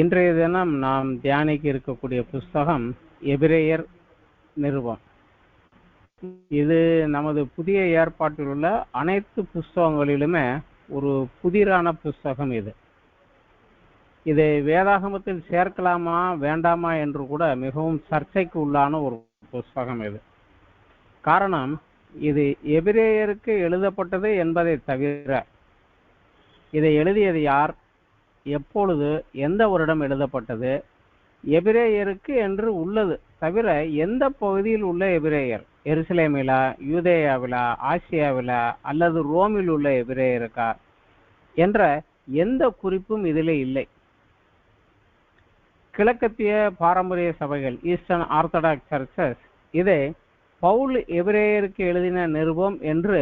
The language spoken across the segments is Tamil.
இன்றைய தினம் நாம் தியானிக்க இருக்கக்கூடிய புஸ்தகம் எபிரேயர் நிருபம். இது நமது புதிய ஏற்பாட்டில் உள்ள அனைத்து புஸ்தகங்களிலுமே ஒரு புதிரான புஸ்தகம். இதை வேதாகமத்தில் சேர்க்கலாமா வேண்டாமா என்று கூட மிகவும் சர்ச்சைக்கு உள்ளான ஒரு புஸ்தகம். காரணம், இது எபிரேயருக்கு எழுதப்பட்டது என்பதை தவிர இதை எழுதியது யார், எப்பொழுது, எந்த வருடம் எழுதப்பட்டது, எபிரேயருக்கு என்று உள்ளது தவிர எந்த பகுதியில் உள்ள எபிரேயர், எருசலேமிலா, யூதேயாவிலா, ஆசியாவிலா அல்லது ரோமில் உள்ள எபிரேயருக்கா என்ற எந்த குறிப்பும் இதில் இல்லை. கிழக்கத்திய பாரம்பரிய சபைகள், ஈஸ்டர்ன் ஆர்த்தடாக்ஸ் சர்ச்சஸ், இதை பவுல் எபிரேயருக்கு எழுதின நிருபம் என்று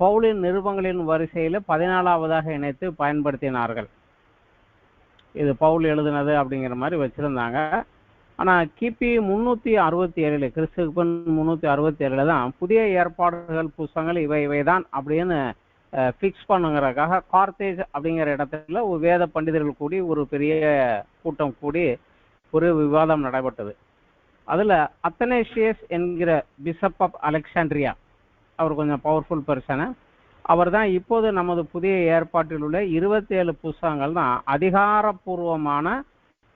பவுலின் நிருபங்களின் வரிசையில் 14வதாக இணைத்து பயன்படுத்தினார்கள். இது பவுல் எழுதினது அப்படிங்கிற மாதிரி வச்சிருந்தாங்க. ஆனால் கிபி 367 கிறிஸ்துக்கு 367 தான் புதிய ஏற்பாடுகள் புஸ்தகங்கள் இவைதான் அப்படின்னு ஃபிக்ஸ் பண்ணுங்கிறதுக்காக கார்த்தேஜ் அப்படிங்கிற இடத்துல ஒரு வேத பண்டிதர்கள் கூடி ஒரு பெரிய கூட்டம் கூடி ஒரு விவாதம் நடைபெற்றது. அதில் அத்தனேஷியஸ் என்கிற பிஷப் ஆஃப் அலெக்சாண்ட்ரியா, அவர் கொஞ்சம் பவர்ஃபுல் பர்சனு. அவர் தான் இப்போது நமது புதிய ஏற்பாட்டில் உள்ள 27 புஸ்தகங்கள் தான் அதிகாரப்பூர்வமான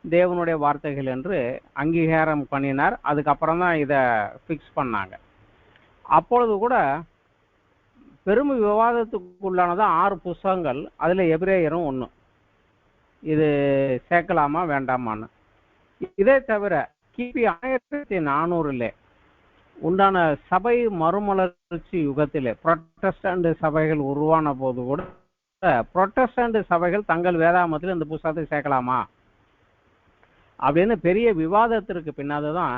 தேவனுடைய வார்த்தைகள் என்று அங்கீகாரம் பண்ணினார். அதுக்கப்புறம் தான் இதை ஃபிக்ஸ் பண்ணாங்க. அப்பொழுது கூட பெரும் விவாதத்துக்குள்ளானது 6 புஸ்தகங்கள், அதில் எபிரேயரும் ஒன்று. இது சேர்க்கலாமா வேண்டாமான்னு. இதே தவிர கிபி 1400 உண்டான சபை மறுமலர்ச்சி யுகத்தில் புரொட்டஸ்டன்ட் சபைகள் உருவான போது கூட புரொட்டஸ்டன்ட் சபைகள் தங்கள் வேதாகமத்தில் இந்த புஸ்தகத்தை சேர்க்கலாமா அப்படின்னு பெரிய விவாதத்திற்கு பின்னால்தான்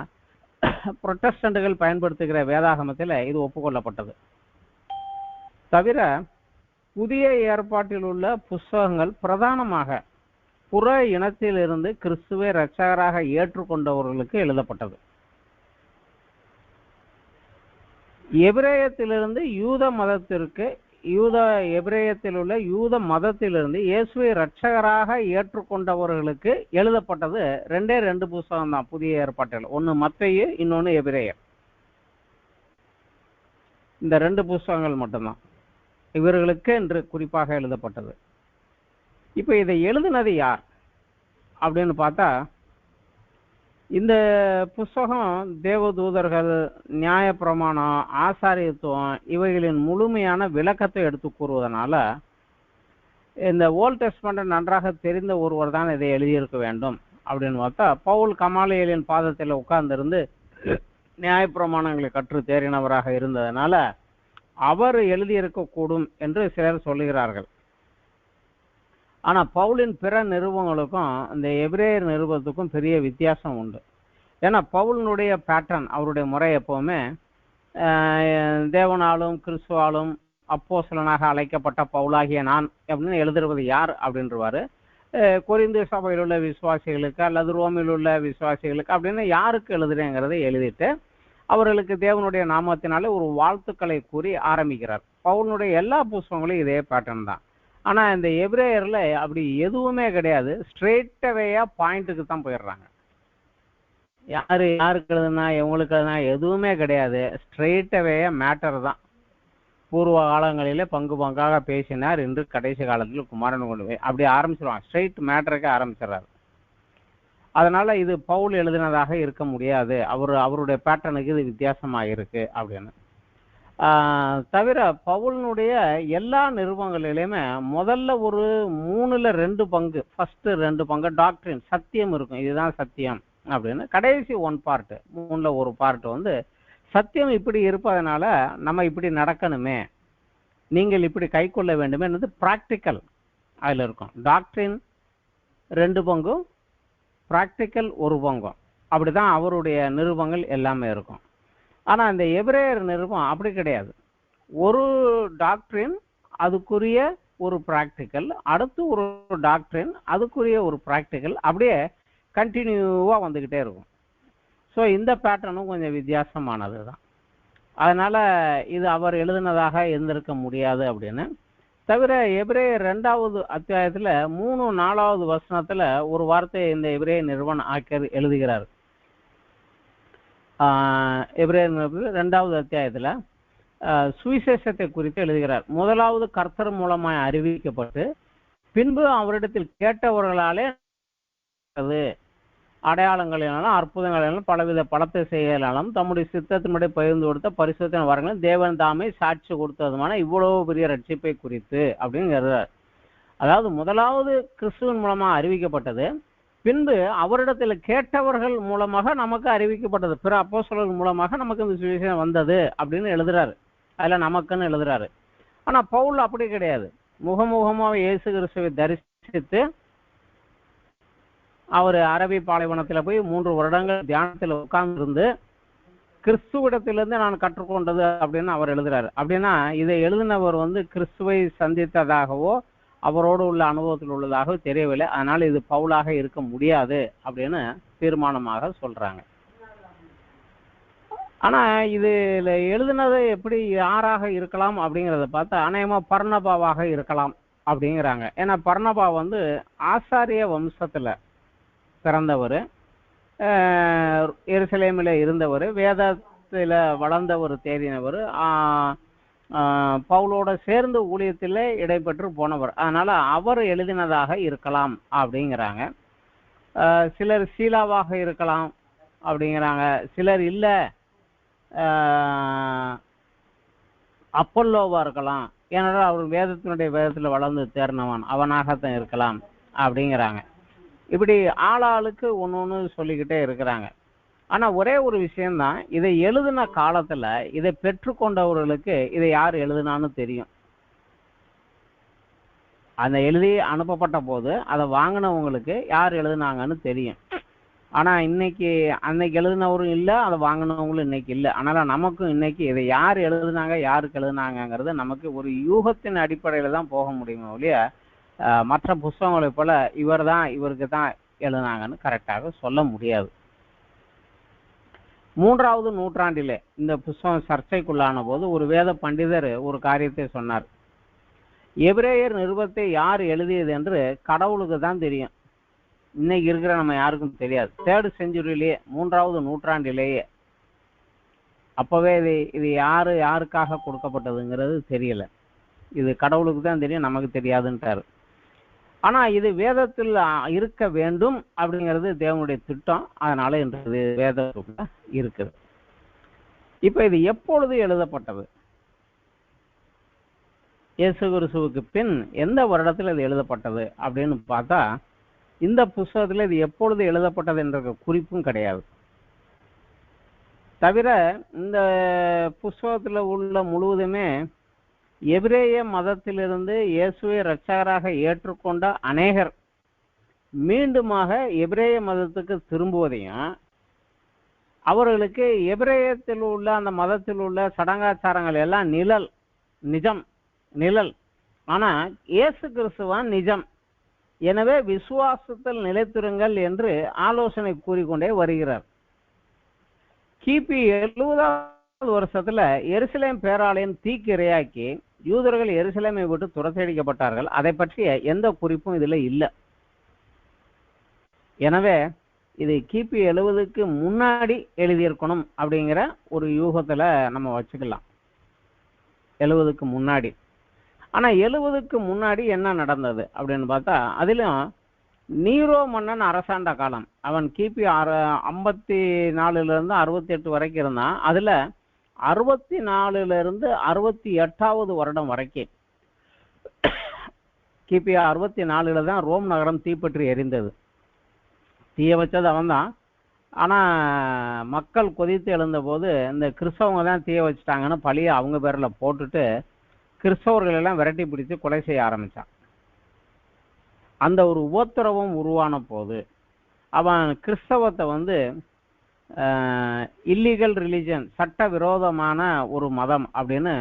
புரொட்டஸ்டன்ட்கள் பயன்படுத்துகிற வேதாகமத்தில் இது ஒப்புக்கொள்ளப்பட்டது. தவிர புதிய ஏற்பாட்டில் உள்ள புஸ்தகங்கள் பிரதானமாக புற இனத்திலிருந்து கிறிஸ்துவை இரட்சகராக ஏற்றுக்கொண்டவர்களுக்கு எழுதப்பட்டது. எபிரேயத்திலிருந்து யூத மதத்திற்கு, எபிரேயத்தில் உள்ள யூத மதத்திலிருந்து இயேசுவை இரட்சகராக ஏற்றுக்கொண்டவர்களுக்கு எழுதப்பட்டது 2 புஸ்தகம் தான் புதிய ஏற்பாட்டில். ஒன்று மத்தேயு, இன்னொன்று எபிரேயர். இந்த 2 புஸ்தகங்கள் மட்டும்தான் இவர்களுக்கு என்று குறிப்பாக எழுதப்பட்டது. இப்போ இதை எழுதினது யார் அப்படின்னு பார்த்தா, இந்த புஸ்தகம் தேவதூதர்கள், நியாயப்பிரமாணம், ஆசாரியத்துவம் இவைகளின் முழுமையான விளக்கத்தை எடுத்து கூறுவதனால இந்த ஓல்ட் டெஸ்ட்மெண்ட் நன்றாக தெரிந்த ஒருவர் தான் இதை எழுதியிருக்க வேண்டும் அப்படின்னு பார்த்தா, பவுல் கமாலியலின் பாதத்தில் உட்கார்ந்திருந்து நியாயப்பிரமாணங்களை கற்று தேறினவராக இருந்ததுனால அவர் எழுதியிருக்கக்கூடும் என்று சிலர் சொல்லுகிறார்கள். ஆனால் பவுலின் பிற நிருபங்களுக்கும் இந்த எபிரேயர் நிருபத்துக்கும் பெரிய வித்தியாசம் உண்டு. ஏன்னா பவுலினுடைய பேட்டர்ன், அவருடைய முறை எப்போவுமே தேவனாலும் கிறிஸ்துவாலும் அப்போஸ்தலனாக அழைக்கப்பட்ட பவுலாகிய நான் அப்படின்னு எழுதுறது யார் அப்படின்றவாரு. கொரிந்து சபையில் உள்ள விசுவாசிகளுக்கு அல்லது ரோமில் உள்ள விசுவாசிகளுக்கு அப்படின்னு யாருக்கு எழுதுறேங்கிறதை எழுதிட்டு அவர்களுக்கு தேவனுடைய நாமத்தினாலே ஒரு வாழ்த்துக்களை கூறி ஆரம்பிக்கிறார். பவுலினுடைய எல்லா புஸ்தகங்களும் இதே பேட்டர்ன் தான். ஆனால் இந்த எபிரேயரில் அப்படி எதுவுமே கிடையாது. ஸ்ட்ரெயிட்டவேயா பாயிண்ட்டுக்கு தான் போயிடுறாங்க. யாருக்கு எழுதுனா எவங்களுக்கு எழுதுனா எதுவுமே கிடையாது. ஸ்ட்ரெயிட்டவேயா மேட்டர் தான். பூர்வ காலங்களிலே பங்காக பேசினார், இன்று கடைசி காலத்தில் குமாரன் கொண்டு போய் அப்படி ஆரம்பிச்சிருவாங்க. ஸ்ட்ரெயிட் மேட்டருக்கு ஆரம்பிச்சிடறாரு. அதனால இது பவுல் எழுதினதாக இருக்க முடியாது, அவருடைய பேட்டர்னுக்கு இது வித்தியாசமாக இருக்கு அப்படின்னு. தவிர பவுலினுடைய எல்லா நிருபங்களிலுமே முதல்ல ஒரு 3/2 பங்கு, ஃபர்ஸ்ட் 2 பங்கு டாக்டரின், சத்தியம் இருக்கும், இதுதான் சத்தியம் அப்படின்னு. கடைசி 1 பார்ட், 3/1 பார்ட் வந்து சத்தியம் இப்படி இருப்பதனால நம்ம இப்படி நடக்கணுமே, நீங்கள் இப்படி கை கொள்ள வேண்டுமே என்னது ப்ராக்டிக்கல் அதில் இருக்கும். டாக்டரின் 2 பங்கும், ப்ராக்டிக்கல் 1 பங்கும். அப்படிதான் அவருடைய நிருபங்கள் எல்லாமே இருக்கும். ஆனால் இந்த எபிரேயர் நிருபம் அப்படி கிடையாது. ஒரு டாக்டரின், அதுக்குரிய ஒரு ப்ராக்டிக்கல், அடுத்து ஒரு டாக்டரின், அதுக்குரிய ஒரு ப்ராக்டிக்கல், அப்படியே கண்டினியூவாக வந்துக்கிட்டே இருக்கும். ஸோ இந்த பேட்டர்னும் கொஞ்சம் வித்தியாசமானது தான். அதனால் இது அவர் எழுதினதாக இருந்திருக்க முடியாது அப்படின்னு. தவிர எபிரேயர் 2வது அத்தியாயத்துல 3, 4வது வசனத்துல ஒரு வார்த்தை இந்த எபிரேய நிறுவன ஆக்கர் எழுதுகிறார். எபிரேயர் 2வது அத்தியாயத்துல சுவிசேஷத்தை குறித்து எழுதுகிறார். முதலாவது கர்த்தர் மூலமாய் அறிவிக்கப்பட்டு பின்பு அவரிடத்தில் கேட்டவர்களாலே அடையாளங்களினாலும் அற்புதங்களினாலும் பலவித பலத்தை செய்யலாலும் தம்முடைய சித்தத்தினுடைய பகிர்ந்து கொடுத்த பரிசுத்தன வரங்களும் தேவன் தாமே சாட்சி கொடுத்ததுமான இவ்வளவு பெரிய ரட்சிப்பை குறித்து அப்படின்னு. அதாவது முதலாவது கிறிஸ்துவின் மூலமா அறிவிக்கப்பட்டது, பின்பு அவரிடத்தில் கேட்டவர்கள் மூலமாக நமக்கு அறிவிக்கப்பட்டது, பிற அப்போஸ்தலர்கள் மூலமாக நமக்கு இந்த சுவிசேஷம் வந்தது அப்படின்னு எழுதுறாரு. அதுல நமக்குன்னு எழுதுறாரு. ஆனா பவுல் அப்படி கிடையாது. முகமுகமாக இயேசு கிறிஸ்துவை தரிசித்து அவர் அரபி பாலைவனத்துல போய் 3 வருடங்கள் தியானத்துல உட்கார்ந்து இருந்து கிறிஸ்துவிடத்திலிருந்து நான் கற்றுக்கொண்டது அப்படின்னு அவர் எழுதுறாரு. அப்படின்னா இதை எழுதினவர் கிறிஸ்துவை சந்தித்ததாகவோ அவரோடு உள்ள அனுபவத்தில் உள்ளதாகவோ தெரியவில்லை. அதனால இது பவுலாக இருக்க முடியாது அப்படின்னு தீர்மானமாக சொல்றாங்க. ஆனா இதுல எழுதினது எப்படி யாராக இருக்கலாம் அப்படிங்கிறத பார்த்தா அநேகமா பர்னபாவாக இருக்கலாம் அப்படிங்கிறாங்க. ஏன்னா பர்னபா ஆசாரிய வம்சத்துல பிறந்தவர், எருசலேமில் இருந்தவர், வேதத்தில் வளர்ந்தவர், தேறினவர், பவுலோட சேர்ந்து ஊழியத்தில் இடைபெற்று போனவர். அதனால அவர் எழுதினதாக இருக்கலாம் அப்படிங்கிறாங்க. சிலர் சீலாவாக இருக்கலாம் அப்படிங்கிறாங்க. சிலர் இல்லை அப்பல்லோவா இருக்கலாம், ஏன்னா அவர் வேதத்தில் வளர்ந்து தேர்னவன், அவனாகத்தான் இருக்கலாம் அப்படிங்கிறாங்க. இப்படி ஆளாளுக்கு ஒன்று சொல்லிக்கிட்டே இருக்கிறாங்க. ஆனா ஒரே ஒரு விஷயம்தான், இதை எழுதின காலத்துல இதை பெற்றுக்கொண்டவர்களுக்கு இதை யார் எழுதினான்னு தெரியும். அந்த எழுதி அனுப்பப்பட்ட போது அதை வாங்கினவங்களுக்கு யார் எழுதினாங்கன்னு தெரியும். ஆனா இன்னைக்கு அன்னைக்கு எழுதினவரும் இல்லை, அதை வாங்கினவங்களும் இன்னைக்கு இல்லை. அதனால நமக்கும் இன்னைக்கு இதை யார் எழுதுனாங்க யாருக்கு எழுதுனாங்கிறது நமக்கு ஒரு யூகத்தின் அடிப்படையில தான் போக முடியுமே ஒழிய மற்ற புஸ்தகங்களை போல இவர் தான் இவருக்கு தான் எழுதினாங்கன்னு கரெக்டாக சொல்ல முடியாது. 3வது நூற்றாண்டிலே இந்த புஸ்தகம் சர்ச்சைக்குள்ளான போது ஒரு வேத பண்டிதர் ஒரு காரியத்தை சொன்னார். எபிரேயர் நிருபத்தை யார் எழுதியது என்று கடவுளுக்கு தான் தெரியும். இன்னைக்கு இருக்கிற நம்ம யாருக்கும் தெரியாது. 3rd செஞ்சுரியிலேயே 3வது நூற்றாண்டிலேயே அப்பவே இது யாருக்காக கொடுக்கப்பட்டதுங்கிறது தெரியல. இது கடவுளுக்கு தான் தெரியும், நமக்கு தெரியாதுன்ட்டாரு. ஆனா இது வேதத்தில் இருக்க வேண்டும் அப்படிங்கிறது தேவனுடைய திட்டம். அதனால இன்று வேதத்துக்குள்ள இருக்குது. இப்ப இது எப்பொழுது எழுதப்பட்டது? இயேசு கிறிஸ்துவுக்கு பின் எந்த வருடத்தில் இது எழுதப்பட்டது அப்படின்னு பார்த்தா இந்த புஸ்தகத்துல இது எப்பொழுது எழுதப்பட்டது என்ற குறிப்பும் கிடையாது. தவிர இந்த புஸ்தகத்துல உள்ள முழுவதுமே எபிரேய மதத்திலிருந்து இயேசுவை இரட்சகராக ஏற்றுக்கொண்ட அநேகர் மீண்டுமாக எபிரேய மதத்துக்கு திரும்புவதையும், அவர்களுக்கு எபிரேயத்தில் உள்ள அந்த மதத்தில் உள்ள சடங்காச்சாரங்கள் எல்லாம் நிழல், ஆனா இயேசு கிறிஸ்துவான் நிஜம், எனவே விசுவாசத்தில் நிலைத்திருங்கள் என்று ஆலோசனை கூறிக்கொண்டே வருகிறார். கிபி 70வது வருஷத்துல எருசலேம் பேராலயம் தீக்கு இரையாக்கி யூதர்கள் எருசலேமை விட்டு துரத்தடிக்கப்பட்டார்கள். அதை பற்றிய எந்த குறிப்பும் இதுல இல்லை. எனவே இது கிபி 70க்கு முன்னாடி எழுதியிருக்கணும் அப்படிங்கிற ஒரு யூகத்துல நம்ம வச்சுக்கலாம். 70க்கு முன்னாடி. ஆனா 70க்கு முன்னாடி என்ன நடந்தது அப்படின்னு பார்த்தா அதிலும் நீரோ மன்னன் அரசாண்ட காலம். அவன் கிபி 54 68 வரைக்கும் இருந்தான். அதுல 64 68வது வருடம் வரைக்கும், கிபி 64 தான் ரோம் நகரம் தீப்பற்றி எரிந்தது. தீய வச்சது அவன் தான். ஆனா மக்கள் கொதித்து எழுந்த போது இந்த கிறிஸ்தவங்க தான் தீய வச்சுட்டாங்கன்னு பழிய அவங்க பேர்ல போட்டுட்டு கிறிஸ்தவர்கள் எல்லாம் விரட்டி பிடித்து கொலை செய்ய ஆரம்பிச்சான். அந்த ஒரு உபத்திரவம் உருவான போது அவன் கிறிஸ்தவத்தை இல்லீகல் ரிலிஜன், சட்ட விரோதமான ஒரு மதம் அப்படின்னு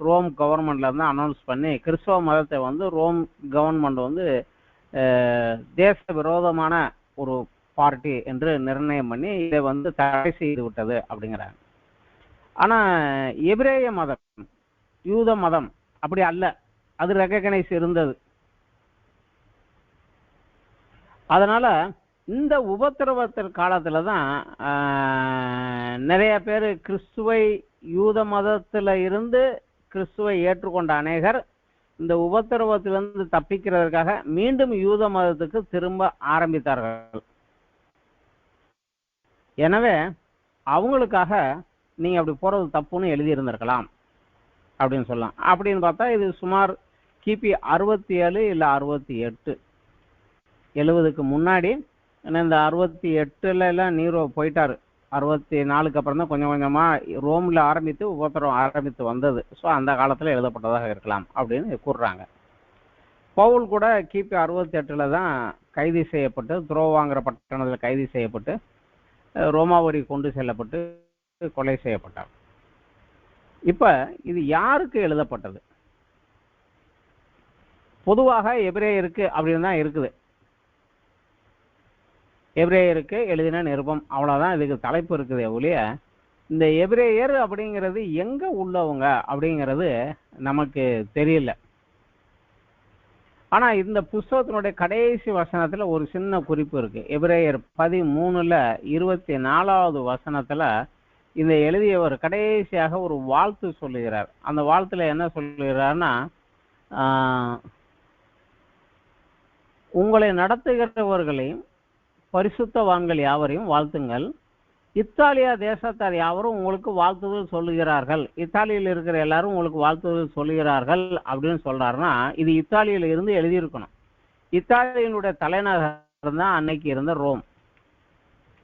ரோம் கவர்மெண்ட்ல இருந்து அனௌன்ஸ் பண்ணி கிறிஸ்தவ மதத்தை ரோம் கவர்மெண்ட் தேச விரோதமான ஒரு பார்ட்டி என்று நிர்ணயம் பண்ணி இதை தடை செய்து விட்டது அப்படிங்கிறாங்க. ஆனா எபிரேய மதம், யூத மதம் அப்படி அல்ல. அது ரெகக்னைஸ் இருந்தது. அதனால இந்த உபத்திரவத்தின் காலத்துல தான் நிறைய பேர் கிறிஸ்துவை யூத மதத்துல இருந்து கிறிஸ்துவை ஏற்றுக்கொண்ட அநேகர் இந்த உபத்திரவத்திலிருந்து தப்பிக்கிறதுக்காக மீண்டும் யூத மதத்துக்கு திரும்ப ஆரம்பித்தார்கள். எனவே அவங்களுக்காக நீங்க அப்படி போறது தப்புன்னு எழுதி இருந்திருக்கலாம் அப்படின்னு சொல்லலாம். அப்படின்னு பார்த்தா இது சுமார் கிபி 67 இல்ல 68, 70க்கு முன்னாடி. ஏன்னா இந்த 68ல எல்லாம் நீரோ போயிட்டாரு. 64க்கு அப்புறம் தான் கொஞ்சம் கொஞ்சமா ரோம்ல ஆரம்பித்து உபத்திரம் ஆரம்பித்து வந்தது. ஸோ அந்த காலத்துல எழுதப்பட்டதாக இருக்கலாம் அப்படின்னு கூறுறாங்க. பவுல் கூட கிபி 68ல தான் கைது செய்யப்பட்டு, துரோவாங்கிற பட்டணத்தில் கைது செய்யப்பட்டு ரோமாவரி கொண்டு செல்லப்பட்டு கொலை செய்யப்பட்டார். இப்ப இது யாருக்கு எழுதப்பட்டது? பொதுவாக எபிரேயருக்கு அப்படின்னு தான் இருக்குது. எபிரேயருக்கு எழுதின நிருபம், அவ்வளவுதான் இதுக்கு தலைப்பு இருக்குது ஒழிய இந்த எபிரேயர் அப்படிங்கிறது எங்க உள்ளவங்க அப்படிங்கிறது நமக்கு தெரியல. ஆனா இந்த புஸ்தகத்தினுடைய கடைசி வசனத்துல ஒரு சின்ன குறிப்பு இருக்கு. எபிரேயர் 13ல 24வது வசனத்துல இந்த எழுதியவர் கடைசியாக ஒரு வாழ்த்து சொல்லுகிறார். அந்த வாழ்த்துல என்ன சொல்லுகிறார்னா, உங்களை நடத்துகிறவர்களையும் பரிசுத்தவான்கள் யாவரையும் வாழ்த்துங்கள். இத்தாலியா தேசத்தார் யாவரும் உங்களுக்கு வாழ்த்துதல் சொல்லுகிறார்கள். இத்தாலியில் இருக்கிற எல்லாரும் உங்களுக்கு வாழ்த்துதல் சொல்லுகிறார்கள் அப்படின்னு சொல்றாருன்னா இது இத்தாலியில இருந்து எழுதியிருக்கணும். இத்தாலியினுடைய தலைநகர் தான் அன்னைக்கு இருந்த ரோம்.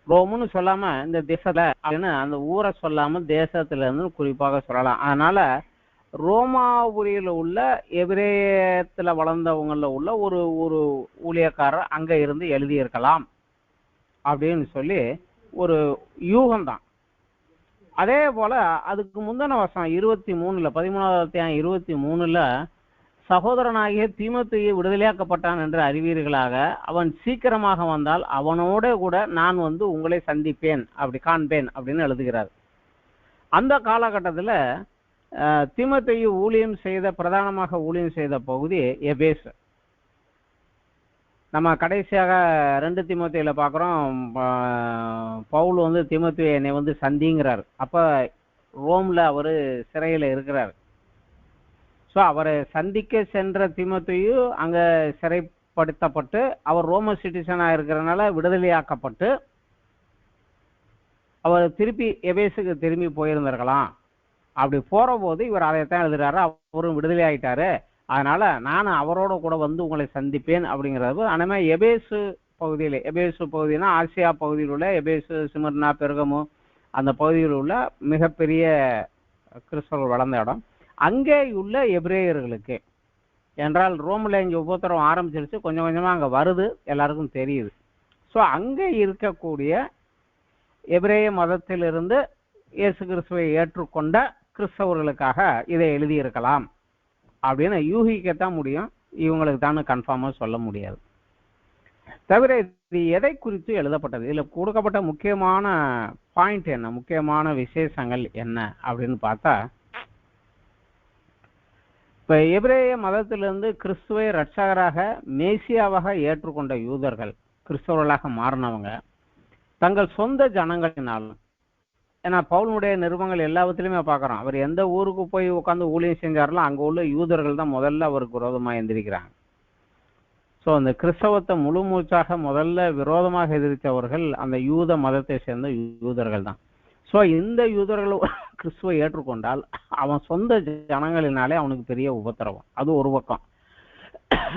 ரோம்னு சொல்லாம இந்த தேசத்துல அப்படின்னு அந்த ஊரை சொல்லாம தேசத்துல இருந்து குறிப்பாக சொல்லலாம். அதனால ரோமாபுரியில உள்ள எபிரேயத்துல வளர்ந்தவங்கள உள்ள ஒரு ஒரு ஊழியக்காரர் அங்க இருந்து எழுதியிருக்கலாம் அப்படின்னு சொல்லி ஒரு யூகம்தான். அதே போல அதுக்கு முந்தின வருஷம் 23ல 13வது 23ல தீமோத்தேயு விடுதலையாக்கப்பட்டான் என்று அறிவீர்களாக. அவன் சீக்கிரமாக வந்தால் அவனோட கூட நான் வந்து உங்களை சந்திப்பேன், அப்படி காண்பேன் அப்படின்னு எழுதுகிறார். அந்த காலகட்டத்துல தீமோத்தேயு பிரதானமாக ஊழியம் செய்த பகுதி எபேசு. நம்ம கடைசியாக 2 தீமோத்தேயுல பார்க்குறோம், பவுல் வந்து தீமோத்தேயு என்னை வந்து சந்திங்கிறார். அப்ப ரோம்ல அவரு சிறையில இருக்கிறார். ஸோ அவரை சந்திக்க சென்ற தீமோத்தேயு அங்க சிறைப்படுத்தப்பட்டு அவர் ரோம சிட்டிசனா இருக்கிறதுனால விடுதலையாக்கப்பட்டு அவர் திருப்பி எபேசுக்கு திரும்பி போயிருந்திருக்கலாம். அப்படி போற போது இவர் அதைத்தான் எழுதுறாரு, அவரும் விடுதலை ஆயிட்டாரு, அதனால நான் அவரோட கூட வந்து உங்களை சந்திப்பேன் அப்படிங்கிறது. ஆனா எபேசு பகுதியில், எபேசு பகுதினா ஆசியா பகுதியில் உள்ள எபேசு, சிமர்னா, பெர்கமு அந்த பகுதியில் உள்ள மிகப்பெரிய கிறிஸ்தவர்கள் வளர்ந்த இடம். அங்கே உள்ள எபிரேயர்களுக்கு என்றால் ரோம்ல இங்க உபத்திரம் ஆரம்பிச்சிருச்சு, கொஞ்சம் கொஞ்சமா அங்க வருது, எல்லாருக்கும் தெரியுது. ஸோ அங்க இருக்கக்கூடிய எபிரேய மதத்திலிருந்து இயேசு கிறிஸ்துவை ஏற்றுக்கொண்ட கிறிஸ்தவர்களுக்காக இதை எழுதியிருக்கலாம் அப்படின்னு யூகிக்கத்தான் முடியும். இவங்களுக்கு தான் கன்ஃபார்மா சொல்ல முடியாது. தவிர இது எதை குறித்து எழுதப்பட்டது, இதுல கொடுக்கப்பட்ட முக்கியமான பாயிண்ட் என்ன, முக்கியமான விசேஷங்கள் என்ன அப்படின்னு பார்த்தா, இப்ப எபிரேய மதத்திலிருந்து கிறிஸ்துவை இரட்சகராக மேசியாவாக ஏற்றுக்கொண்ட யூதர்கள், கிறிஸ்தவர்களாக மாறினவங்க தங்கள் சொந்த ஜனங்களினாலும், ஏன்னா பவுலுடைய நிருபங்கள் எல்லாவற்றிலுமே பார்க்குறோம், அவர் எந்த ஊருக்கு போய் உட்காந்து ஊழியம் செஞ்சாரோ அங்கே உள்ள யூதர்கள் தான் முதல்ல அவருக்கு விரோதமாக எந்திரிக்கிறாங்க. ஸோ அந்த கிறிஸ்தவத்தை முழு மூச்சாக முதல்ல விரோதமாக எதிர்த்தவர்கள் அந்த யூத மதத்தை சேர்ந்த யூதர்கள் தான். ஸோ இந்த யூதர்கள் கிறிஸ்துவை ஏற்றுக்கொண்டால் அவன் சொந்த ஜனங்களினாலே அவனுக்கு பெரிய உபத்திரவம், அது ஒரு பக்கம்.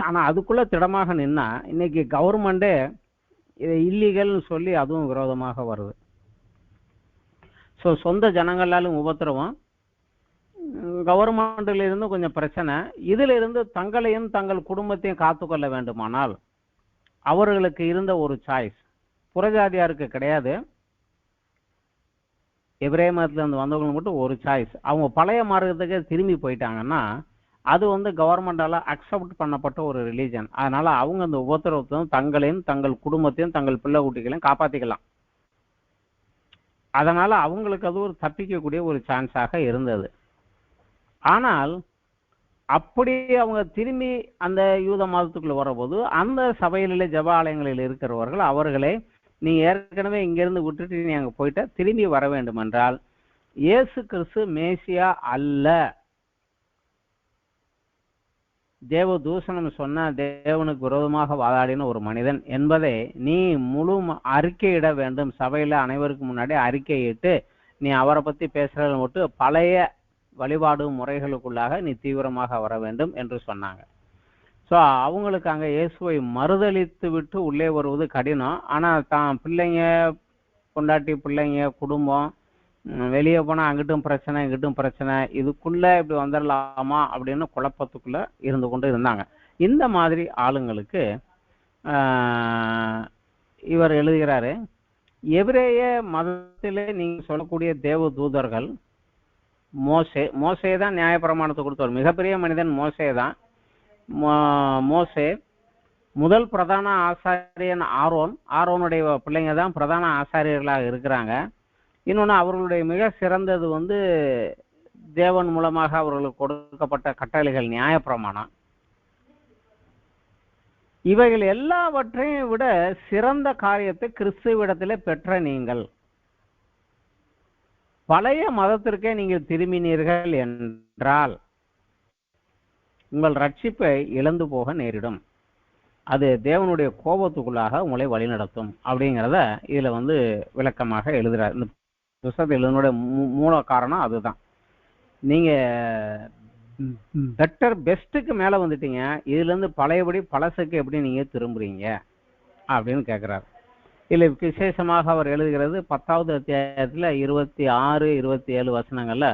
ஆனால் அதுக்குள்ள திடமாக நின்னா இன்னைக்கு கவர்மெண்டே இதை இல்லீகல்னு சொல்லி அதுவும் விரோதமாக வருது. ஸோ சொந்த ஜனங்களாலும் உபத்திரவம், கவர்மெண்ட்ல இருந்து கொஞ்சம் பிரச்சனை. இதுல இருந்து தங்களையும் தங்கள் குடும்பத்தையும் காத்துக்கொள்ள வேண்டுமானால் அவர்களுக்கு இருந்த ஒரு சாய்ஸ் புறஜாதியாருக்கு கிடையாது. எபிரேய மதத்துல இருந்து வந்தவங்களுக்கு மட்டும் ஒரு சாய்ஸ், அவங்க பழைய மார்க்கத்துக்கு திரும்பி போயிட்டாங்கன்னா அது வந்து கவர்மெண்டால அக்செப்ட் பண்ணப்பட்ட ஒரு ரிலீஜன். அதனால அவங்க அந்த உபத்திரவத்தையும் தங்களையும் தங்கள் குடும்பத்தையும் தங்கள் பிள்ளை குட்டிகளையும் காப்பாத்திக்கலாம். அதனால அவங்களுக்கு அது ஒரு தப்பிக்கக்கூடிய ஒரு சான்ஸாக இருந்தது. ஆனால் அப்படி அவங்க திரும்பி அந்த யூத மதத்துக்குள்ள வரபோது அந்த சபையிலே ஜெப ஆலயங்களில் இருக்கிறவர்கள் அவர்களே நீங்க ஏற்கனவே இங்கிருந்து விட்டுட்டு நீ அங்க போயிட்ட திரும்பி வர வேண்டும் என்றால் இயேசு கிறிஸ்து மேசியா அல்ல, தேவ தூஷணம் சொன்ன தேவனுக்கு விரோதமாக வாதாடின ஒரு மனிதன் என்பதை நீ முழு அறிக்கையிட வேண்டும். சபையில அனைவருக்கு முன்னாடி அறிக்கையிட்டு நீ அவரை பத்தி பேசுறத மட்டும் பழைய வழிபாடு முறைகளுக்குள்ளாக நீ தீவிரமாக வர வேண்டும் என்று சொன்னாங்க. ஸோ அவங்களுக்கு அங்கே இயேசுவை மறுதளித்து விட்டு உள்ளே வருவது கடினம். ஆனால் தான் பிள்ளைங்க, பொண்டாட்டி பிள்ளைங்க, குடும்பம், வெளியே போனால் அங்கிட்டும் பிரச்சனை இங்கிட்டும் பிரச்சனை, இதுக்குள்ளே இப்படி வந்துடலாமா அப்படின்னு குழப்பத்துக்குள்ளே இருந்து கொண்டு இருந்தாங்க. இந்த மாதிரி ஆளுங்களுக்கு இவர் எழுதுகிறாரு, எபிரேய மதத்திலே நீங்கள் சொல்லக்கூடிய தேவ தூதர்கள் மோசே தான் நியாயப்பிரமாணத்தை கொடுத்தவர். மிகப்பெரிய மனிதன் மோசே தான். மோசே முதல் பிரதான ஆசாரியன் ஆரோனுடைய பிள்ளைங்க தான் பிரதான ஆசாரியர்களாக இருக்கிறாங்க. இன்னொன்று அவர்களுடைய மிக சிறந்தது தேவன் மூலமாக அவர்களுக்கு கொடுக்கப்பட்ட கட்டளைகள் நியாயப்பிரமாணம். இவைகள் எல்லாவற்றையும் விட சிறந்த காரியத்தை கிறிஸ்துவிடத்திலே பெற்ற நீங்கள் பழைய மதத்திற்கே நீங்கள் திரும்பினீர்கள் என்றால் உங்கள் ரட்சிப்பை இழந்து போக நேரிடும். அது தேவனுடைய கோபத்துக்குள்ளாக உங்களை வழிநடத்தும் அப்படிங்கிறத இதுல விளக்கமாக எழுதுறாரு. இந்த புத்தகத்தில் எழுதினுடைய மூல காரணம் அதுதான். நீங்க பெஸ்ட்டுக்கு மேல வந்துட்டீங்க, இதுல இருந்து பழையபடி பழசுக்கு எப்படி நீங்க திரும்புறீங்க அப்படின்னு கேட்கிறாரு. இதுல விசேஷமாக அவர் எழுதுகிறது 10வது அத்தியாயத்துல 26, 27 வசனங்கள்ல,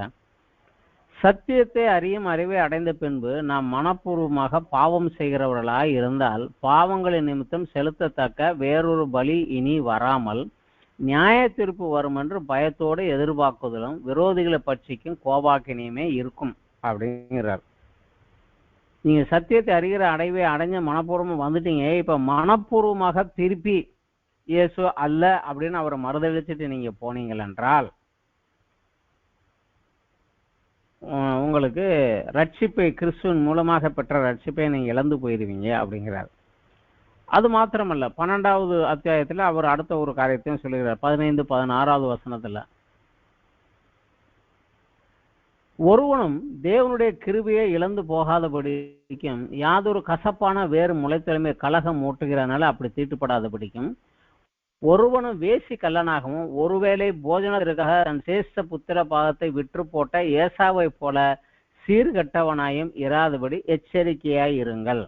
சத்தியத்தை அறியும் அறிவை அடைந்த பின்பு நாம் மனப்பூர்வமாக பாவம் செய்கிறவர்களாய் இருந்தால் பாவங்களின் நிமித்தம் செலுத்தத்தக்க வேறொரு பலி இனி வராமல் நியாய தீர்ப்பு வரும் என்று பயத்தோடு எதிர்பார்க்குதலும் விரோதிகளை பட்சிக்கும் கோபாக்கினியுமே இருக்கும் அப்படிங்கிறார். நீங்க சத்தியத்தை அறிகிற அடைவை அடைஞ்ச மனப்பூர்வமா வந்துட்டீங்க. இப்ப மனப்பூர்வமாக திருப்பி இயேசு அல்ல அப்படின்னு அவரை மறுதளிச்சுட்டு நீங்க போனீங்கள் என்றால் உங்களுக்கு ரட்சிப்பை, கிறிஸ்துவின் மூலமாக பெற்ற ரட்சிப்பை நீங்க இழந்து போயிருவீங்க அப்படிங்கிறார். அது மாத்திரமல்ல, 12வது அத்தியாயத்துல அவர் அடுத்த ஒரு காரியத்தையும் சொல்லுகிறார். 15, 16வது வசனத்துல, ஒருவனும் தேவனுடைய கிருபையை இழந்து போகாதபடிக்கும் யாதொரு கசப்பான வேறு முளைத்தலைமை கலகம் மூட்டுகிறனால அப்படி தீட்டுப்படாதபடிக்கும் ஒருவனும் வேசி கல்லனாகவும் ஒருவேளை போஜனத்திற்காக தன் சேஷ்ட புத்திர பாகத்தை விற்று போட்ட ஏசாவை போல சீர்கட்டவனாயும் இராதபடி எச்சரிக்கையாய் இருங்கள்.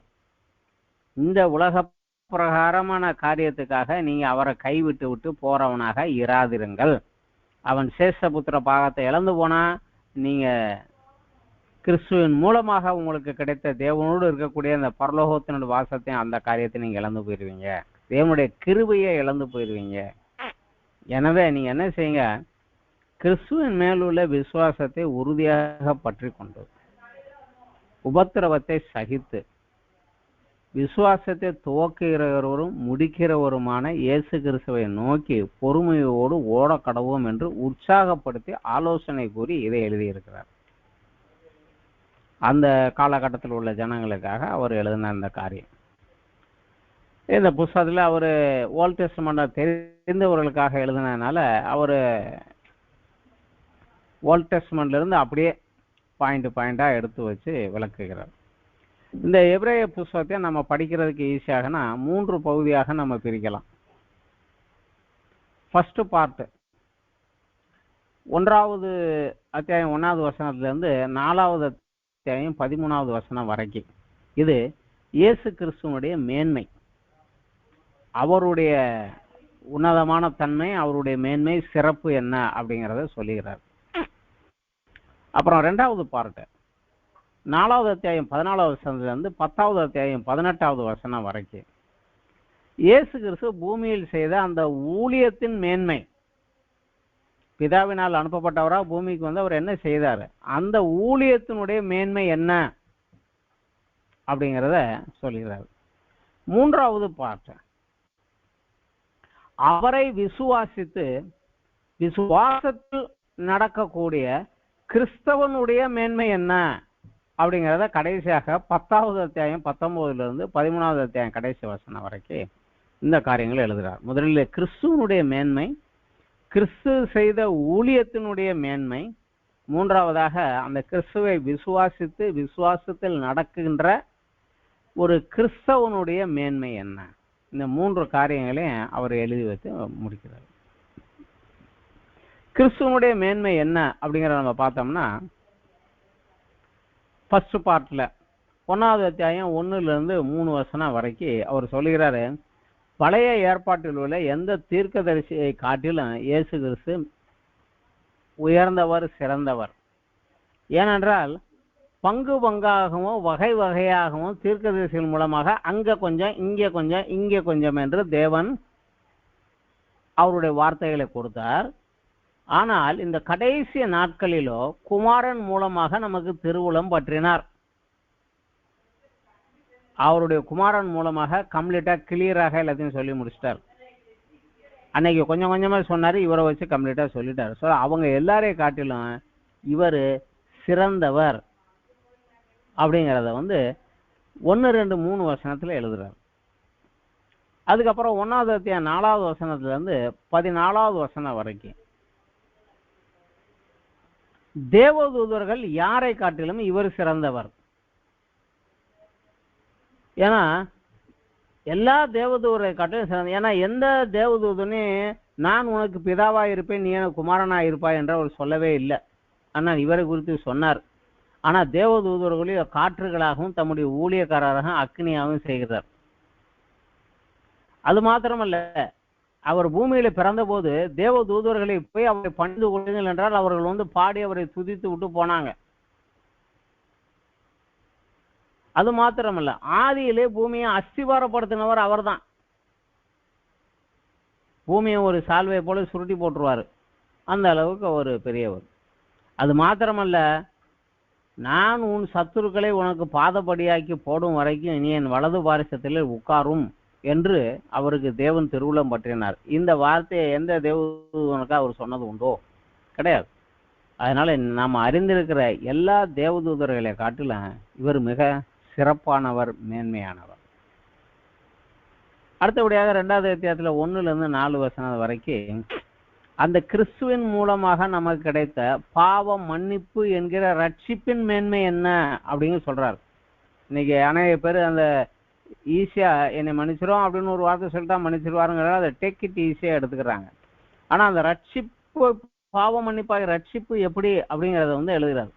இந்த உலக பிரகாரமான காரியத்துக்காக நீங்க அவரை கைவிட்டு விட்டு போறவனாக இராதிருங்கள். அவன் சேஷ்ட புத்திர பாகத்தை இழந்து போனா நீங்க கிறிஸ்துவின் மூலமாக உங்களுக்கு கிடைத்த தேவனோடு இருக்கக்கூடிய அந்த பரலோகத்தினுடைய வாசத்தையும் அந்த காரியத்தை நீங்க இழந்து போயிருவீங்க. தேவனுடைய கிருபையை இழந்து போயிருவீங்க. எனவே நீங்க என்ன செய்யுங்க, கிறிஸ்துவின் மேலுள்ள விசுவாசத்தை உறுதியாக பற்றி கொண்டு உபத்திரவத்தை சகித்து விசுவாசத்தை துவக்குகிறவரும் முடிக்கிறவருமான இயேசு கிறிஸ்துவை நோக்கி பொறுமையோடு ஓட கடவோம் என்று உற்சாகப்படுத்தி ஆலோசனை கூறி இதை எழுதியிருக்கிறார். அந்த காலகட்டத்தில் உள்ள ஜனங்களுக்காக அவர் எழுதின அந்த காரியம். இந்த புத்தகத்தில் அவர் ஓல்ட் டெஸ்டமென்ட் தெரிந்தவர்களுக்காக எழுதினதுனால அவர் ஓல்ட் டெஸ்டமென்ட்ல இருந்து அப்படியே பாயிண்டா எடுத்து வச்சு விளக்குகிறார். இந்த எபிரேய புத்தகத்தை நம்ம படிக்கிறதுக்கு ஈஸியாகனா 3 பகுதியாக நம்ம பிரிக்கலாம். ஃபர்ஸ்ட் பார்ட் 1வது அத்தியாயம் 1வது வசனத்திலிருந்து 4வது அத்தியாயம் 13வது வசனம் வரைக்கும். இது இயேசு கிறிஸ்துவனுடைய மேன்மை, அவருடைய உன்னதமான தன்மை, அவருடைய மேன்மை, சிறப்பு என்ன அப்படிங்கிறத சொல்லுகிறார். அப்புறம் 2வது பார்ட் 4வது அத்தியாயம் 14வது வசனத்திலிருந்து 10வது அத்தியாயம் 18வது வசனம் வரைக்கும் இயேசு கிறிஸ்து பூமியில் செய்த அந்த ஊழியத்தின் மேன்மை, பிதாவினால் அனுப்பப்பட்டவரா பூமிக்கு அவர் என்ன செய்தார், அந்த ஊழியத்தினுடைய மேன்மை என்ன அப்படிங்கிறத சொல்லுகிறார். 3வது பார்ட் அவரை விசுவாசித்து விசுவாசத்தில் நடக்கக்கூடிய கிறிஸ்தவனுடைய மேன்மை என்ன அப்படிங்கிறத கடைசியாக 10வது அத்தியாயம் 19 13வது அத்தியாயம் கடைசி வசனம் வரைக்கும் இந்த காரியங்களை எழுதுகிறார். முதலில் கிறிஸ்துவனுடைய மேன்மை, கிறிஸ்து செய்த ஊழியத்தினுடைய மேன்மை, மூன்றாவதாக அந்த கிறிஸ்துவை விசுவாசித்து விசுவாசத்தில் நடக்கின்ற ஒரு கிறிஸ்தவனுடைய மேன்மை என்ன, இந்த 3 காரியங்களையும் அவர் எழுதி வைத்து முடிக்கிறார். கிறிஸ்துவனுடைய மேன்மை என்ன அப்படிங்கிறத நம்ம பார்த்தோம்னா, ஃபர்ஸ்ட் பார்ட்ல 1வது அத்தியாயம் 1-3 வசனம் வரைக்கும் அவர் சொல்லுகிறாரு, பழைய ஏற்பாட்டில் உள்ள எந்த தீர்க்கதரிசியை காட்டிலும் இயேசு கிறிஸ்து உயர்ந்தவர், சிறந்தவர். ஏனென்றால் பங்கு பங்காகவும் வகை வகையாகவும் தீர்க்கதரிசிகள் மூலமாக அங்க கொஞ்சம் இங்கே கொஞ்சம் இங்கே கொஞ்சம் என்று தேவன் அவருடைய வார்த்தைகளை கொடுத்தார். ஆனால் இந்த கடைசி நாட்களிலோ குமாரன் மூலமாக நமக்கு திருவுளம் பற்றினார். அவருடைய குமாரன் மூலமாக கம்ப்ளீட்டா கிளியராக எல்லாத்தையும் சொல்லி முடிச்சிட்டார். அன்னைக்கு கொஞ்சம் கொஞ்சமா சொன்னாரு, இவரை வச்சு கம்ப்ளீட்டா சொல்லிட்டாரு. ஸோ அவங்க எல்லாரையும் காட்டிலும் இவர் சிறந்தவர் அப்படிங்கிறத 1, 2, 3 வசனத்துல எழுதுறார். அதுக்கப்புறம் 1வது அத்தியாயம் 4வது வசனத்துல இருந்து 14வது வசனம் வரைக்கும் தேவதூதர்கள் யாரை காட்டிலும் இவர் சிறந்தவர். ஏன்னா எல்லா தேவதூதரை காட்டிலும் சிறந்த, ஏன்னா எந்த தேவதூதனே நான் உனக்கு பிதாவா இருப்பேன், நீ எனக்கு குமாரனா இருப்பாய் என்று அவர் சொல்லவே இல்லை. ஆனால் இவரை குறித்து சொன்னார். ஆனா தேவதூதர்களையும் காற்றுகளாகவும் தம்முடைய ஊழியக்காரராகவும் அக்னியாகவும் செய்கிறார். அது மாத்திரமல்ல, அவர் பூமியில பிறந்த போது தேவ தூதர்களை போய் அவரை பணிந்து கொள்ளுங்கள் என்றால் அவர்கள் பாடி அவரை துதித்து விட்டு போனாங்க. அது மாத்திரமல்ல, ஆதியிலே பூமியை அஸ்திவாரப்படுத்தினவர் அவர்தான். பூமியை ஒரு சால்வை போல சுருட்டி போட்டுருவாரு, அந்த அளவுக்கு அவர் பெரியவர். அது மாத்திரமல்ல, நான் உன் சத்துருக்களை உனக்கு பாதபடியாக்கி போடும் வரைக்கும் நீ என் வலது பாரிசத்தில் உட்காரும் என்று அவருக்கு தேவன் திருவுளம் பற்றினார். இந்த வார்த்தையை எந்த தேவதூதனுக்கு அவர் சொன்னது உண்டோ? கிடையாது. அதனால நாம் அறிந்திருக்கிற எல்லா தேவதூதர்களை காட்டிலும் இவர் மிக சிறப்பானவர், மேன்மையானவர். அடுத்தபடியாக 2வது அத்தியாயத்துல 1-4 வசனம் வரைக்கும் அந்த கிறிஸ்துவின் மூலமாக நமக்கு கிடைத்த பாவ மன்னிப்பு என்கிற ரட்சிப்பின் மேன்மை என்ன அப்படிங்க சொல்றாரு. இன்னைக்கு அநேக பேர் அந்த ஈஸியா என்னை மன்னிச்சிரும் அப்படின்னு ஒரு வார்த்தை சொல்லிட்டா மன்னிச்சிருவாருங்கிறத அதை டேக் இட் ஈஸியா எடுத்துக்கிறாங்க. ஆனா அந்த ரட்சிப்பு, பாவ மன்னிப்பாக ரட்சிப்பு எப்படி அப்படிங்கிறத எழுதுகிறார்.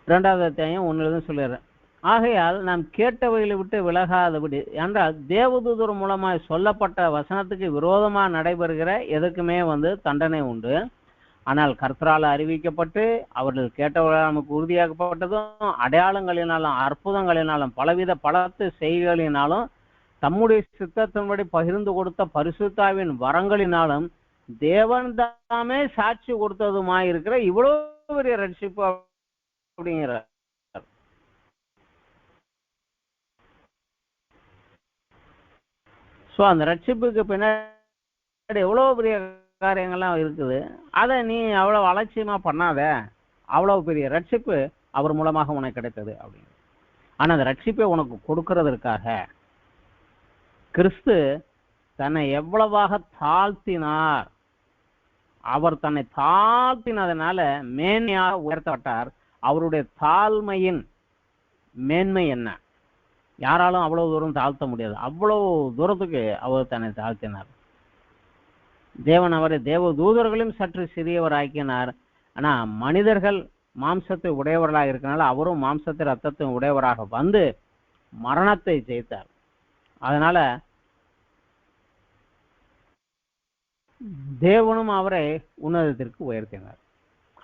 2வது அத்தியாயம் 1 சொல்லுறார், ஆகையால் நாம் கேட்டவைகளை விட்டு விலகாதபடி என்றால் தேவதூதர் மூலமாக சொல்லப்பட்ட வசனத்துக்கு விரோதமா நடைபெறுகிற எதுக்குமே தண்டனை உண்டு. ஆனால் கர்த்தரால் அறிவிக்கப்பட்டு அவர்கள் கேட்டவர்களால் நமக்கு உறுதியாக்கப்பட்டதும் அடையாளங்களினாலும் அற்புதங்களினாலும் பலவித பலத்து செய்திகளினாலும் தம்முடைய சித்தத்தின்படி பகிர்ந்து கொடுத்த பரிசுத்தாவின் வரங்களினாலும் தேவன் தாமே சாட்சி கொடுத்ததுமாயிருக்கிற இவ்வளவு பெரிய ரட்சிப்பு அப்படிங்கிற அந்த ரட்சிப்புக்கு பின்னாடி எவ்வளவு பெரிய காரியங்கள்லாம் இருக்குது. அதை நீ அவ்வளவு அலட்சியமா பண்ணாத, அவ்வளவு பெரிய ரட்சிப்பு அவர் மூலமாக உனக்கு கிடைத்தது அப்படின்னு. ஆனா அந்த ரட்சிப்பை உனக்கு கொடுக்கறதற்காக கிறிஸ்து தன்னை எவ்வளவாக தாழ்த்தினார். அவர் தன்னை தாழ்த்தினதுனால மேன்மையாக உயர்த்தப்பட்டார். அவருடைய தாழ்மையின் மேன்மை என்ன? யாராலும் அவ்வளவு தூரம் தாழ்த்த முடியாது. அவ்வளவு தூரத்துக்கு அவர் தன்னை தாழ்த்தினார். தேவன் அவரை தேவ தூதர்களையும் சற்று சிறியவர் ஆக்கினார். ஆனா மனிதர்கள் மாம்சத்தை உடையவர்களாக இருக்கனால அவரும் மாம்சத்தை ரத்தத்தை உடையவராக மரணத்தை ஜெயித்தார். அதனால தேவனும் அவரை உன்னதத்திற்கு உயர்த்தினார்.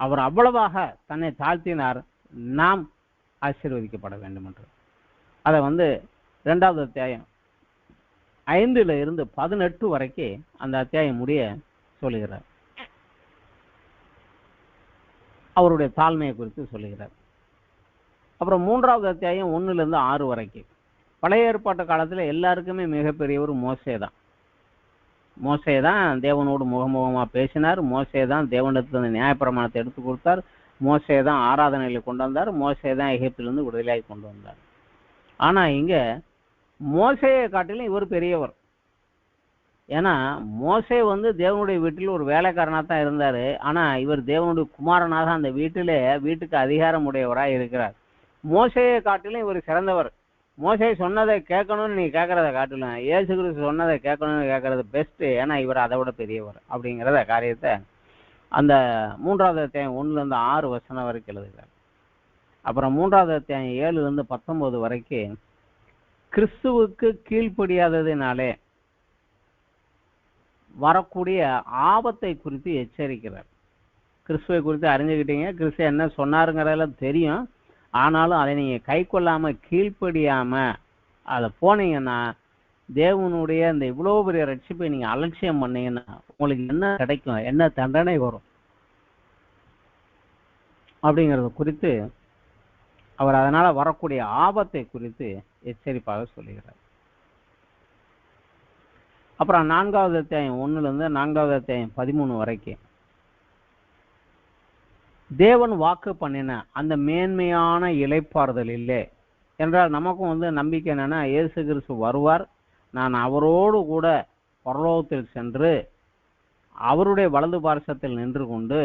அவர் அவ்வளவாக தன்னை தாழ்த்தினார், நாம் ஆசீர்வதிக்கப்பட வேண்டும் என்று. அதை 2வது அத்தியாயம் 5-18 வரைக்கும் அந்த அத்தியாயம் முடிய சொல்லுகிறார். அவருடைய தாழ்மையை குறித்து சொல்லுகிறார். அப்புறம் 3வது அத்தியாயம் 1-6 வரைக்கும் பழைய ஏற்பாட்டு காலத்துல எல்லாருக்குமே மிகப்பெரியவர் மோசேதான். மோசேதான் தேவனோடு முகமுகமா பேசினார். மோசேதான் தேவனிடத்துல நியாயப்பிரமாணத்தை எடுத்து கொடுத்தார். மோசே தான் ஆராதனையில கொண்டு வந்தார், மோசே தான் எகிப்திலிருந்து விடுதலையாகி கொண்டு வந்தார். ஆனா இங்க மோசையை காட்டிலும் இவர் பெரியவர். ஏன்னா மோசே தேவனுடைய வீட்டில் ஒரு வேலைக்காரனா தான் இருந்தாரு. ஆனா இவர் தேவனுடைய குமாரனாக அந்த வீட்டுக்கு அதிகாரம் உடையவராக இருக்கிறார். மோசையை காட்டிலும் இவர் சிறந்தவர். மோசே சொன்னதை கேட்கணும்னு நீ கேட்கறத காட்டிலும் இயேசு கிறிஸ்து சொன்னதை கேட்கணும்னு கேட்கறது பெஸ்ட். ஏன்னா இவர் அதை விட பெரியவர் அப்படிங்கிறத காரியத்தை அந்த 3வது அத்தியாயம் 1லேருந்து 6 வசனம் வரைக்கும் எழுதுகிறார். அப்புறம் 3வது அத்தியாயம் 7லேருந்து 19 வரைக்கும் கிறிஸ்துவுக்கு கீழ்ப்படியாததினாலே வரக்கூடிய ஆபத்தை குறித்து எச்சரிக்கிறார். கிறிஸ்துவை குறித்து அறிஞ்சுக்கிட்டீங்க, கிறிஸ்து என்ன சொன்னாருங்கிறதெல்லாம் தெரியும். ஆனாலும் அதை நீங்க கை கொள்ளாம கீழ்ப்படியாம அதை போனீங்கன்னா தேவனுடைய இந்த இவ்வளவு பெரிய ரட்சிப்பை நீங்க அலட்சியம் பண்ணீங்கன்னா உங்களுக்கு என்ன கிடைக்கும், என்ன தண்டனை வரும் அப்படிங்கறது குறித்து அவர் அதனால வரக்கூடிய ஆபத்தை குறித்து எச்சரிப்பாக சொல்லுகிறார். அப்புறம் 4வது அத்தியாயம் 1லேருந்து 4வது அத்தியாயம் 13 வரைக்கும் தேவன் வாக்கு பண்ணின அந்த மேன்மையான இளைப்பாறுதல் இல்லை என்றால் நமக்கும் நம்பிக்கை என்னன்னா இயேசு கிறிஸ்து வருவார், நான் அவரோடு கூட பரலோகத்தில் சென்று அவருடைய வலது பார்சத்தில் நின்று கொண்டு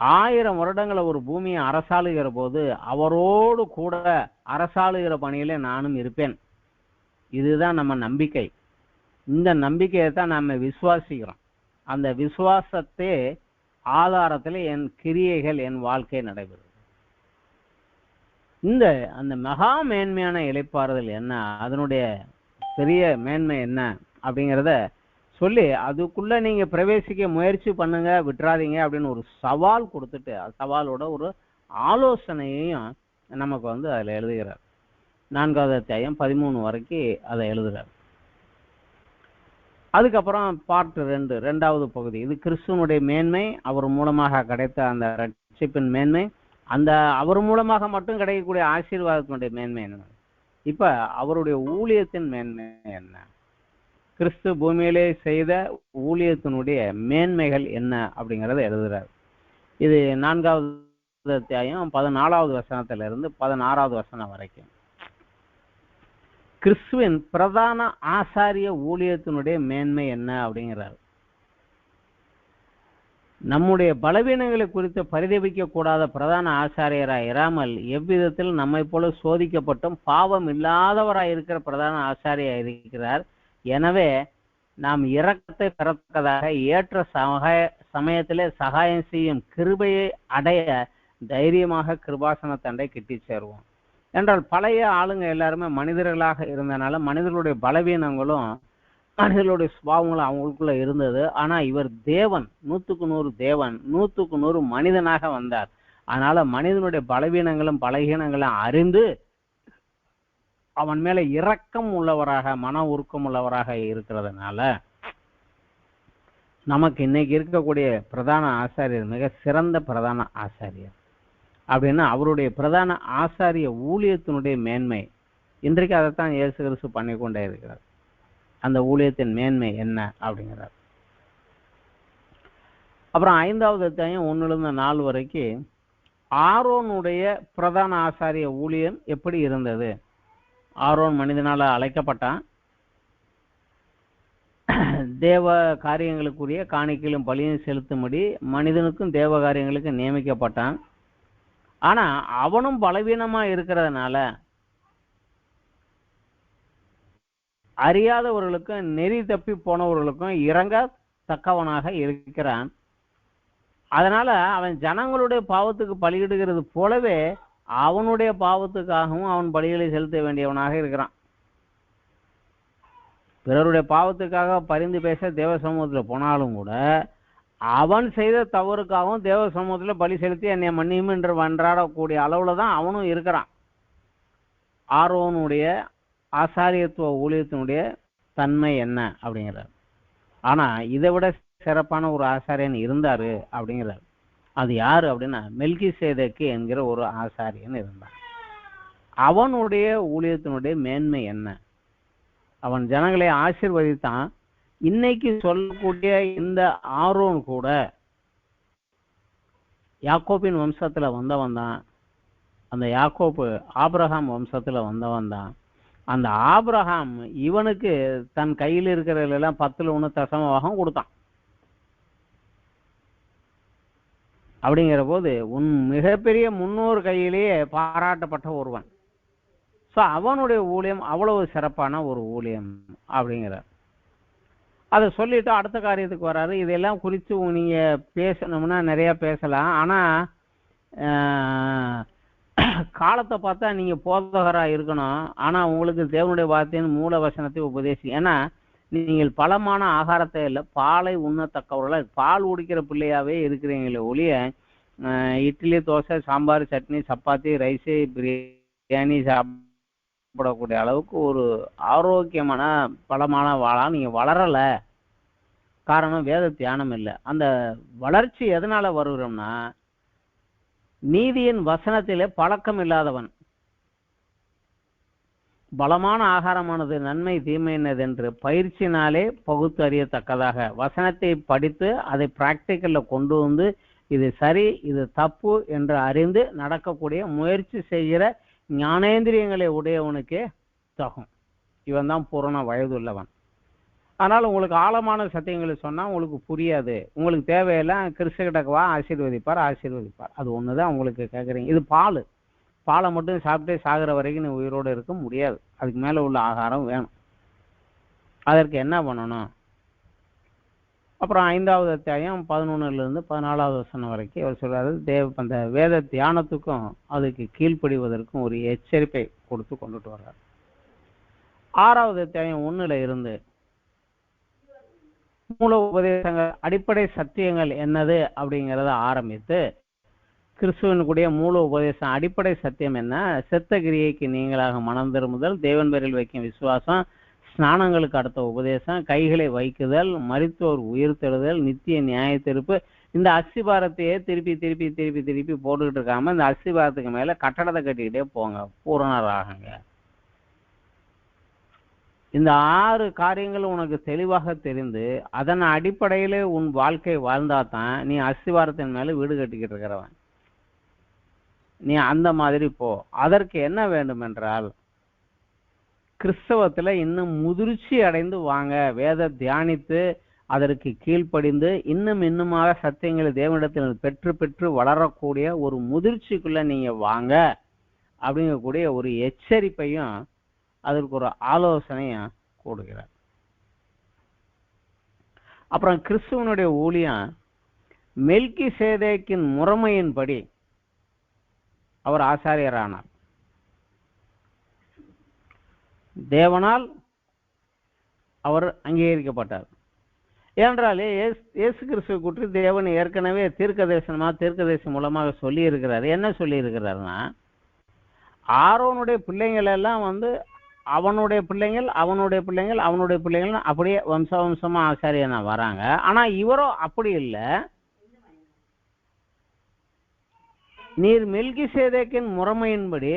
1000 வருடங்களை ஒரு பூமியை அரசாளுகிற போது அவரோடு கூட அரசாளுகிற பணியிலே நானும் இருப்பேன். இதுதான் நம்ம நம்பிக்கை. இந்த நம்பிக்கையை தான் நம்ம விசுவாசிக்கிறோம். அந்த விசுவாசத்தை ஆதாரத்தில் என் கிரியைகள் என் வாழ்க்கை நடைபெறும். அந்த மகா மேன்மையான இளைப்பாறுதல் என்ன, அதனுடைய பெரிய மேன்மை என்ன அப்படிங்கிறத சொல்லி அதுக்குள்ள நீங்க பிரவேசிக்க முயற்சி பண்ணுங்க, விட்டுறாதீங்க அப்படின்னு ஒரு சவால் கொடுத்துட்டு சவாலோட ஒரு ஆலோசனையையும் நமக்கு அதுல எழுதுகிறார். 4வது அத்தியாயம் 13 வரைக்கும் அதை எழுதுகிறார். அதுக்கப்புறம் பார்ட் 2வது பகுதி, இது கிறிஸ்துவனுடைய மேன்மை, அவர் மூலமாக கிடைத்த அந்த ரட்சிப்பின் மேன்மை, அந்த அவர் மூலமாக மட்டும் கிடைக்கக்கூடிய ஆசீர்வாதத்தினுடைய மேன்மை என்ன, இப்ப அவருடைய ஊழியத்தின் மேன்மை என்ன, கிறிஸ்து பூமியிலே செய்த ஊழியத்தினுடைய மேன்மைகள் என்ன அப்படிங்கறத எழுதுறார். இது 4வது அத்தியாயம் 14வது வசனத்திலிருந்து 16வது வசனம் வரைக்கும் கிறிஸ்துவின் பிரதான ஆசாரிய ஊழியத்தினுடைய மேன்மை என்ன அப்படிங்கிறார். நம்முடைய பலவீனங்களை குறித்து பரிதபிக்க கூடாத பிரதான ஆசாரியராய் இராமல் எவ்விதத்தில் நம்மை போல சோதிக்கப்பட்டும் பாவம் இல்லாதவராய் இருக்கிற பிரதான ஆசாரியாய் இருக்கிறார். எனவே நாம் இரக்கத்தை பெறத்தக்கதாக ஏற்ற சமயத்திலே சகாயம் செய்யும் கிருபையை அடைய தைரியமாக கிருபாசன தண்டை கிட்டி சேருவோம். என்றால் பழைய ஆளுங்க எல்லாருமே மனிதர்களாக இருந்தனால மனிதர்களுடைய பலவீனங்களும் மனிதர்களுடைய சுபாவங்களும் அவங்களுக்குள்ள இருந்தது. ஆனா இவர் தேவன், 100க்கு 100 தேவன், 100க்கு 100 மனிதனாக வந்தார். அதனால மனிதனுடைய பலவீனங்களும் பலகீனங்களும் அறிந்து அவன் மேல இரக்கம் உள்ளவராக மன உருக்கம் உள்ளவராக இருக்கிறதுனால நமக்கு இன்னைக்கு இருக்கக்கூடிய பிரதான ஆசாரியர் மிக சிறந்த பிரதான ஆசாரியர். அப்படின்னா அவருடைய பிரதான ஆசாரிய ஊழியத்தினுடைய மேன்மை இன்றைக்கு அதைத்தான் இயேசு கிறிஸ்து பண்ணி கொண்டே இருக்கிறார். அந்த ஊழியத்தின் மேன்மை என்ன அப்படிங்கிறார். அப்புறம் 5வது அத்தியாயம் 1லேருந்து 4 வரைக்கும் ஆரோனுடைய பிரதான ஆசாரிய ஊழியம் எப்படி இருந்தது. ஆரோன் மனிதனால அழைக்கப்பட்டான், தேவ காரியங்களுக்குரிய காணிக்கையிலும் பலியும் செலுத்தும்படி மனிதனுக்கும் தேவ காரியங்களுக்கு நியமிக்கப்பட்டான். ஆனா அவனும் பலவீனமா இருக்கிறதுனால அறியாதவர்களுக்கும் நெறி தப்பி போனவர்களுக்கும் இறங்க தக்கவனாக இருக்கிறான். அதனால அவன் ஜனங்களுடைய பாவத்துக்கு பலியிடுகிறது போலவே அவனுடைய பாவத்துக்காகவும் அவன் பலிகளை செலுத்த வேண்டியவனாக இருக்கிறான். பிறருடைய பாவத்துக்காக பரிந்து பேச தேவ சமூகத்துல போனாலும் கூட அவன் செய்த தவறுக்காகவும் தேவ சமூகத்துல பலி செலுத்தி என்னை மன்னியும் என்று வன்றாடக்கூடிய அளவுல தான் அவனும் இருக்கிறான். ஆரோனுடைய ஆசாரியத்துவ ஊழியத்தினுடைய தன்மை என்ன அப்படிங்கிறார். ஆனா இதை விட சிறப்பான ஒரு ஆசாரியன் இருந்தாரு அப்படிங்கிறார். அது யாரு அப்படின்னா மெல்கிசேதேக்கு என்கிற ஒரு ஆசாரியன் இருந்தான். அவனுடைய ஊழியத்தினுடைய மேன்மை என்ன, அவன் ஜனங்களை ஆசீர்வதித்தான். இன்னைக்கு சொல்லக்கூடிய இந்த ஆரோன் கூட யாக்கோபின் வம்சத்துல வந்தவன் தான். அந்த யாக்கோப்பு ஆபிரகாம் வம்சத்துல வந்தவன் தான். அந்த ஆபிரகாம் இவனுக்கு தன் கையில் இருக்கிறதெல்லாம் 10 தசமபாகம் கொடுத்தான். அப்படிங்கிற போது உன் மிகப்பெரிய முன்னோர் கையிலேயே பாராட்டப்பட்ட ஒருவன். ஸோ அவனுடைய ஊழியம் அவ்வளவு சிறப்பான ஒரு ஊழியம் அப்படிங்கிறார். அதை சொல்லிட்டு அடுத்த காரியத்துக்கு வராரு. இதெல்லாம் குறித்து நீங்க பேசணும்னா நிறைய பேசலாம். ஆனா காலத்தை பார்த்தா நீங்க போதகரா இருக்கணும். ஆனா உங்களுக்கு தேவனுடைய வார்த்தையின் மூல வசனத்தை உபதேசி. ஏன்னா நீங்கள் பலமான ஆகாரத்தை இல்லை, பாலை உண்ணத்தக்கவர்களா பால் குடிக்கிற பிள்ளையாவே இருக்கிறீங்களே ஒழிய இட்லி, தோசை, சாம்பார், சட்னி, சப்பாத்தி, ரைஸு, பிரியாணி சாப்பிடக்கூடிய அளவுக்கு ஒரு ஆரோக்கியமான பலமான வாழா நீங்க வளரல. காரணம் வேத தியானம் இல்லை. அந்த வளர்ச்சி எதனால வருகிறோம்னா நீதியின் வசனத்திலே பழக்கம் இல்லாதவன். பலமான ஆகாரமானது நன்மை தீமை என்னதென்று பயிற்சினாலே பகுத்து அறியத்தக்கதாக வசனத்தை படித்து அதை பிராக்டிக்கல்ல கொண்டு வந்து இது சரி இது தப்பு என்று அறிந்து நடக்கக்கூடிய முயற்சி செய்கிற ஞானேந்திரியங்களை உடையவனுக்கே தகும். இவன் தான் பூரண வயது உள்ளவன். அதனால உங்களுக்கு ஆழமான சத்தியங்களை சொன்னா உங்களுக்கு புரியாது. உங்களுக்கு தேவையெல்லாம் கிறிஸ்துகிட்டவா ஆசீர்வதிப்பார். அது ஒண்ணுதான் உங்களுக்கு கேட்குறீங்க. இது பாலை மட்டும் சாப்பிட்டே சாகிற வரைக்கும் நீ உயிரோடு இருக்க முடியாது. அதுக்கு மேல உள்ள ஆகாரம் வேணும். அதற்கு என்ன பண்ணணும்? அப்புறம் 5வது அத்தியாயம் 11 14 வசனம் வரைக்கும் அவர் சொல்றாரு, அந்த வேத தியானத்துக்கும் அதுக்கு கீழ்ப்படிவதற்கும் ஒரு எச்சரிப்பை கொடுத்து கொண்டுட்டு வர்றார். 6வது அத்தியாயம் 1 மூல உபதேசங்கள் அடிப்படை சத்தியங்கள் என்னது அப்படிங்கிறத ஆரம்பித்து கிறிஸ்துவன் கூடிய மூல உபதேசம் அடிப்படை சத்தியம் என்ன, செத்த கிரியைக்கு நீங்களாக மனம் திரும்புதல், தேவன் பேரில் வைக்கும் விசுவாசம், ஸ்நானங்களுக்கு அடுத்த உபதேசம், கைகளை வைக்குதல், மரித்தோர் உயிர்த்தெழுதல், நித்திய நியாய தீர்ப்பு. இந்த அஸ்திபாரத்தையே திருப்பி திருப்பி திருப்பி திருப்பி போட்டுக்கிட்டு இருக்காம இந்த அஸ்திபாரத்துக்கு மேல கட்டடத்தை கட்டிக்கிட்டே போங்க, பூரணராகுங்க. இந்த 6 காரியங்கள் உனக்கு தெளிவாக தெரிந்து அதன் அடிப்படையிலே உன் வாழ்க்கை வாழ்ந்தாதான் நீ அஸ்திவாரத்தின் மேல வீடு கட்டிக்கிட்டு இருக்கிறவன். நீ அந்த மாதிரி போ. அதற்கு என்ன வேண்டும் என்றால் கிறிஸ்தவத்துல இன்னும் முதிர்ச்சி அடைந்து வாங்க. வேத தியானித்து அதற்கு கீழ்ப்படிந்து இன்னுமாக சத்தியங்களை தேவனிடத்தில் பெற்று பெற்று வளரக்கூடிய ஒரு முதிர்ச்சிக்குள்ள நீங்க வாங்க அப்படிங்கக்கூடிய ஒரு எச்சரிப்பையும் அதற்கு ஒரு ஆலோசனையும் கொடுக்கிறார். அப்புறம் கிறிஸ்துவனுடைய ஊழியம் மெல்கிசேதேக்கின் முறைமையின்படி அவர் ஆசாரியரானார். தேவனால் அவர் அங்கீகரிக்கப்பட்டார். ஏனென்றால் இயேசு கிறிஸ்துவை குறித்து தேவன் ஏற்கனவே தீர்க்கதரிசனம் மூலமாக சொல்லி இருக்கிறார். என்ன சொல்லி இருக்கிறார்னா, ஆரோனுடைய பிள்ளைங்கள் எல்லாம் அவனுடைய பிள்ளைங்கள் அப்படியே வம்சமா ஆசாரியனா வராங்க. ஆனா இவரோ அப்படி இல்லை. நீர் மெல்கிசேதேக்கின் முறைமையின்படி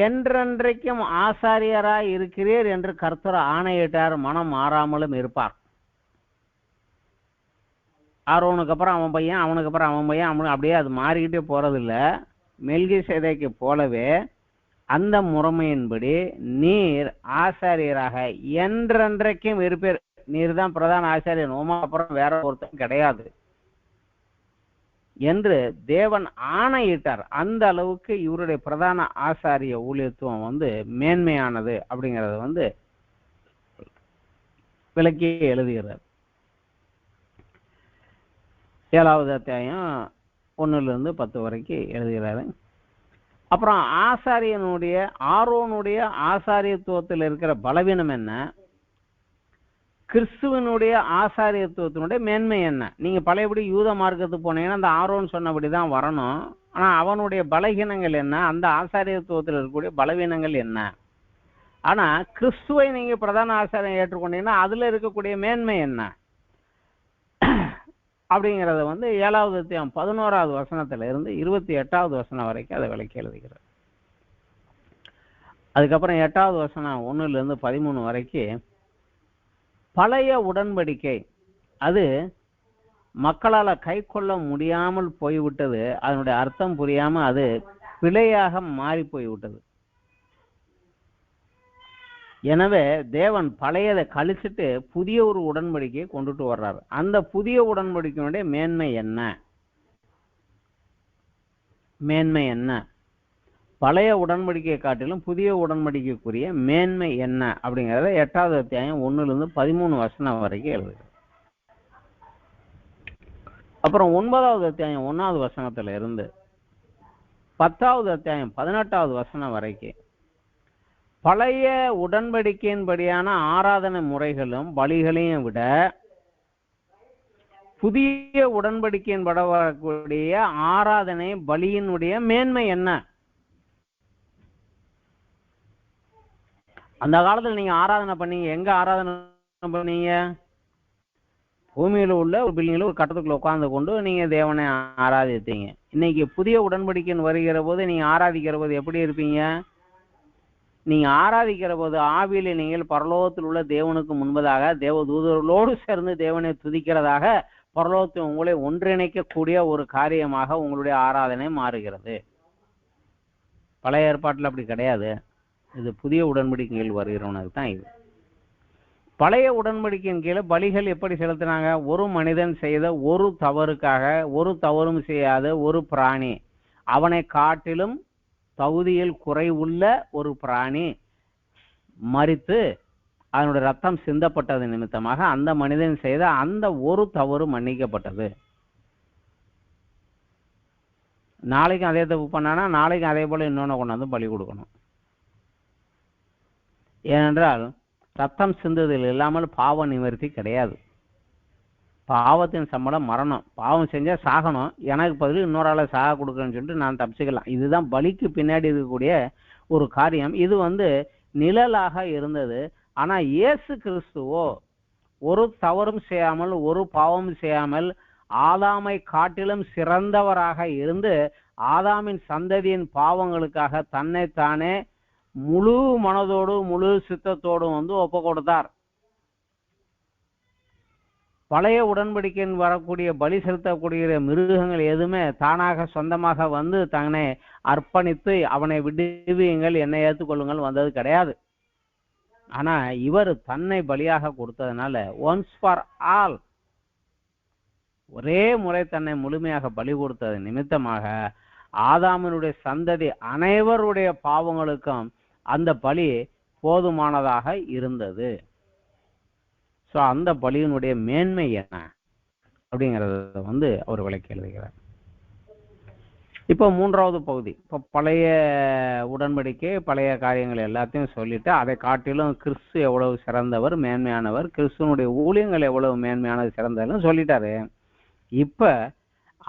என்றென்றைக்கும் ஆசாரியராய் இருக்கிறீர் என்று கர்த்தர் ஆணையிட்டார். மனம் மாறாமலும் இருப்பார். ஆரோனுக்கு அப்புறம் அவன் பையன், அவனுக்கு அப்புறம் அவன் பையன், அவனுக்கு அப்படியே அது மாறிக்கிட்டே போறதில்ல. மெல்கிசேதேக்கு போலவே அந்த முறைமையின்படி நீர் ஆசாரியராக என்றென்றைக்கும் இருப்பீர். நீர் தான் பிரதான ஆசாரியர், அப்புறம் வேற ஒருத்தன் கிடையாது என்று தேவன் ஆணையிட்டார். அந்த அளவுக்கு இவருடைய பிரதான ஆசாரிய ஊழியத்துவம் மேன்மையானது அப்படிங்கறது விளக்கி எழுதுகிறார். 7வது அத்தியாயம் 1-10 வரைக்கும் எழுதுகிறாரு. அப்புறம் ஆரோனுடைய ஆசாரியத்துவத்தில் இருக்கிற பலவீனம் என்ன, கிறிஸ்துவனுடைய ஆசாரியத்துவத்தினுடைய மேன்மை என்ன? நீங்க பழையபடி யூத மார்க்கத்துக்கு போனீங்கன்னா அந்த ஆரோன் சொன்னபடிதான் வரணும். ஆனா அவனுடைய பலவீனங்கள் என்ன, அந்த ஆசாரியத்துவத்தில் இருக்கக்கூடிய பலவீனங்கள் என்ன? ஆனா கிறிஸ்துவை நீங்க பிரதான ஆசாரியம் ஏற்றுக்கொண்டீங்கன்னா அதுல இருக்கக்கூடிய மேன்மை என்ன அப்படிங்கறத 7வது அத்தியாயம் 11வது வசனத்துல இருந்து 28வது வசனம் வரைக்கும் அதை விளக்கி எழுதுகிறார். அதுக்கப்புறம் 8வது வசனம் 1-13 வரைக்கும் பழைய உடன்படிக்கை அது மக்களால் கை கொள்ள முடியாமல் போய்விட்டது. அதனுடைய அர்த்தம் புரியாம அது பிழையாக மாறி போய்விட்டது. எனவே தேவன் பழையதை கழிச்சிட்டு புதிய ஒரு உடன்படிக்கையை கொண்டுட்டு வர்றாரு. அந்த புதிய உடன்படிக்கையினுடைய மேன்மை என்ன? மேன்மை என்ன? பழைய உடன்படிக்கையை காட்டிலும் புதிய உடன்படிக்கைக்குரிய மேன்மை என்ன அப்படிங்கிறத 8வது அத்தியாயம் 1 13 வசனம் வரைக்கும் எழுதுது. அப்புறம் 9வது அத்தியாயம் 1வது வசனத்துல இருந்து 10வது அத்தியாயம் 18வது வசனம் வரைக்கும் பழைய உடன்படிக்கையின்படியான ஆராதனை முறைகளும் பலிகளையும் விட புதிய உடன்படிக்கையின்பட வரக்கூடிய ஆராதனை பலியினுடைய மேன்மை என்ன? அந்த காலத்துல நீங்க ஆராதனை பண்ணீங்க, எங்க ஆராதனை பண்ணீங்க? பூமியில உள்ள ஒரு பில்டிங்ல ஒரு கட்டத்துக்குள்ள உட்கார்ந்து கொண்டு நீங்க தேவனை ஆராதித்தீங்க. இன்னைக்கு புதிய உடன்படிக்கைன்னு வருகிற போது நீங்க ஆராதிக்கிற போது எப்படி இருப்பீங்க? நீங்க ஆராதிக்கிற போது ஆவியில நீங்கள் பரலோகத்தில் உள்ள தேவனுக்கு முன்பதாக தேவ தூதர்களோடு சேர்ந்து தேவனை துதிக்கிறதாக பரலோகத்தை உங்களை ஒன்றிணைக்கக்கூடிய ஒரு காரியமாக உங்களுடைய ஆராதனை மாறுகிறது. பழைய ஏற்பாட்டில் அப்படி கிடையாது. இது புதிய உடன்படிக்கைகள் வருகிறவனுக்கு தான் இது. பழைய உடன்படிக்கையின் கீழே பலிகள் எப்படி செலுத்தினாங்க? ஒரு மனிதன் செய்த ஒரு தவறுக்காக, ஒரு தவறும் செய்யாத ஒரு பிராணி, அவனை காட்டிலும் தகுதியில் குறைவுள்ள ஒரு பிராணி மரித்து அதனுடைய ரத்தம் சிந்தப்பட்டது நிமித்தமாக அந்த மனிதன் செய்த அந்த ஒரு தவறு மன்னிக்கப்பட்டது. நாளைக்கும் அதே தப்பு பண்ணானா நாளைக்கும் அதே போல இன்னொன்னு கொண்டாந்து பலி கொடுக்கணும். ஏனென்றால் ரத்தம் சிந்துதல் இல்லாமல் பாவ நிவர்த்தி கிடையாது. பாவத்தின் சம்பளம் மரணம். பாவம் செஞ்சா சாகணும், எனக்கு பதில் இன்னொரு ஆளை சாக கொடுக்கணும்னு சொல்லிட்டு நான் தப்பிச்சுக்கலாம். இதுதான் பலிக்கு பின்னாடி இருக்கக்கூடிய ஒரு காரியம். இது நிழலாக இருந்தது. ஆனா இயேசு கிறிஸ்துவோ ஒரு தவறும் செய்யாமல் ஒரு பாவமும் செய்யாமல் ஆதாமை காட்டிலும் சிறந்தவராக இருந்து ஆதாமின் சந்ததியின் பாவங்களுக்காக தன்னைத்தானே முழு மனதோடு முழு சித்தத்தோடும் ஒப்பு கொடுத்தார். பழைய உடன்படிக்கையின் வரக்கூடிய பலி செலுத்தக்கூடிய மிருகங்கள் எதுவுமே தானாக சொந்தமாக தன்னை அர்ப்பணித்து அவனை விடுவியுங்கள், என்னை ஏற்றுக்கொள்ளுங்கள் வந்தது கிடையாது. ஆனா இவர் தன்னை பலியாக கொடுத்ததுனால ஒன்ஸ் ஃபார் ஆல் ஒரே முறை தன்னை முழுமையாக பலி கொடுத்தது நிமித்தமாக ஆதாமினுடைய சந்ததி அனைவருடைய பாவங்களுக்கும் அந்த பலி போதுமானதாக இருந்தது. ஸோ அந்த பலியினுடைய மேன்மை என்ன அப்படிங்கிறத அவர் விளக்கி எழுதுகிறார். இப்போ 3வது பகுதி. இப்போ பழைய உடன்படிக்கை பழைய காரியங்கள் எல்லாத்தையும் சொல்லிட்டு அதை காட்டிலும் கிறிஸ்து எவ்வளவு சிறந்தவர் மேன்மையானவர், கிறிஸ்துவனுடைய ஊழியங்கள் எவ்வளவு மேன்மையானது சிறந்ததுன்னு சொல்லிட்டாரு. இப்ப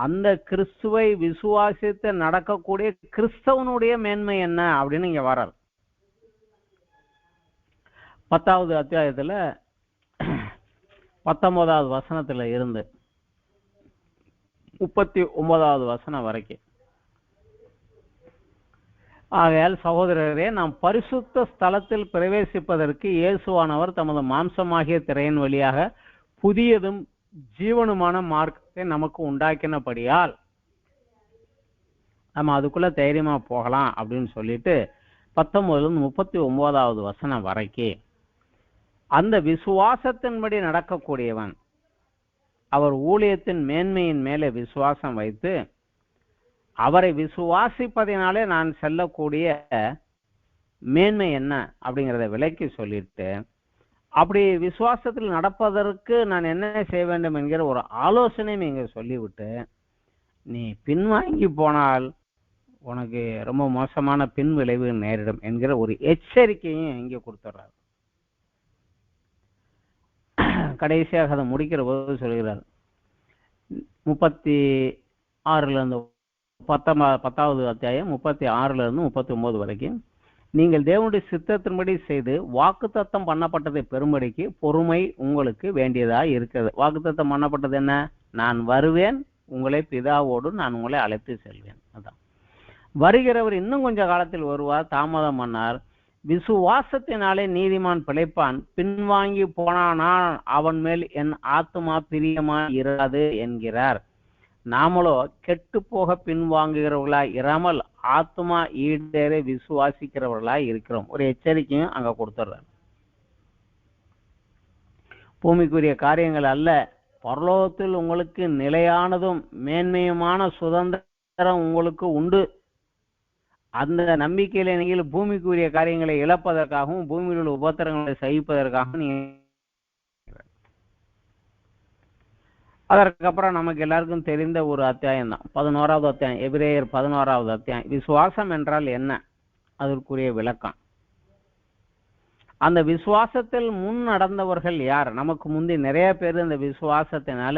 அந்த கிறிஸ்துவை விசுவாசித்து நடக்கக்கூடிய கிறிஸ்தவனுடைய மேன்மை என்ன அப்படின்னு இங்க வர்றார். 10வது அத்தியாயத்துல 19வது வசனத்துல இருந்து 39வது வசனம் வரைக்கும். ஆகையால் சகோதரரே, நாம் பரிசுத்த ஸ்தலத்தில் பிரவேசிப்பதற்கு இயேசுவானவர் தமது மாம்சமாகிய திரையின் வழியாக புதியதும் ஜீவனுமான மார்க்கத்தை நமக்கு உண்டாக்கினபடியால் நம்ம அதுக்குள்ள தைரியமா போகலாம் அப்படின்னு சொல்லிட்டு 19-39வது வசனம் வரைக்கும் அந்த விசுவாசத்தின்படி நடக்கக்கூடியவன் அவர் ஊழியத்தின் மேன்மையின் மேலே விசுவாசம் வைத்து அவரை விசுவாசிப்பதினாலே நான் செல்லக்கூடிய மேன்மை என்ன அப்படிங்கிறத விளக்கி சொல்லிட்டு அப்படி விசுவாசத்தில் நடப்பதற்கு நான் என்ன செய்ய வேண்டும் என்கிற ஒரு ஆலோசனையும் இங்க சொல்லிவிட்டு நீ பின்வாங்கி போனால் உனக்கு ரொம்ப மோசமான பின் விளைவு நேரிடும் என்கிற ஒரு எச்சரிக்கையும் இங்கே கொடுத்துட்றாரு. கடைசியாக அதை முடிக்கிற போது சொல்கிறார் 10வது அத்தியாயம் 36-39 வரைக்கும், நீங்கள் தேவனுடைய சித்தத்தின்படி செய்து வாக்குத்தத்தம் பண்ணப்பட்டதை பெறும்படிக்கு பொறுமை உங்களுக்கு வேண்டியதா இருக்கிறது. வாக்குத்தத்தம் பண்ணப்பட்டது என்ன? நான் வருவேன், உங்களை பிதாவோடு நான் உங்களை அழைத்து செல்வேன். அதான் வருகிறவர் இன்னும் கொஞ்ச காலத்தில் வருவார், தாமதம் பண்ணார், விசுவாசத்தினாலே நீதிமான் பிழைப்பான், பின்வாங்கி போனானால் அவன் மேல் என் ஆத்துமா பிரியமா இராது என்கிறார். நாமளோ கெட்டு போக பின்வாங்குகிறவர்களாய் இராமல் ஆத்துமா ஈடேற விசுவாசிக்கிறவர்களாய் இருக்கிறோம். ஒரு எச்சரிக்கையும் அங்க கொடுத்துடுறார். பூமிக்குரிய காரியங்கள் அல்ல, பரலோகத்தில் உங்களுக்கு நிலையானதும் மேன்மையுமான சுதந்திரம் உங்களுக்கு உண்டு. அந்த நம்பிக்கையில நீங்கள் பூமிக்குரிய காரியங்களை இழப்பதற்காகவும் பூமியில் உள்ள உபத்திரங்களை சகிப்பதற்காகவும் நீங்க. அதற்கப்புறம் நமக்கு எல்லாருக்கும் தெரிந்த ஒரு அத்தியாயம் தான் 11வது அத்தியாயம், எபிரேயர் 11வது அத்தியாயம். விசுவாசம் என்றால் என்ன, அதற்குரிய விளக்கம். அந்த விசுவாசத்தில் முன் நடந்தவர்கள் யார்? நமக்கு முந்தி நிறைய பேர் இந்த விசுவாசத்தினால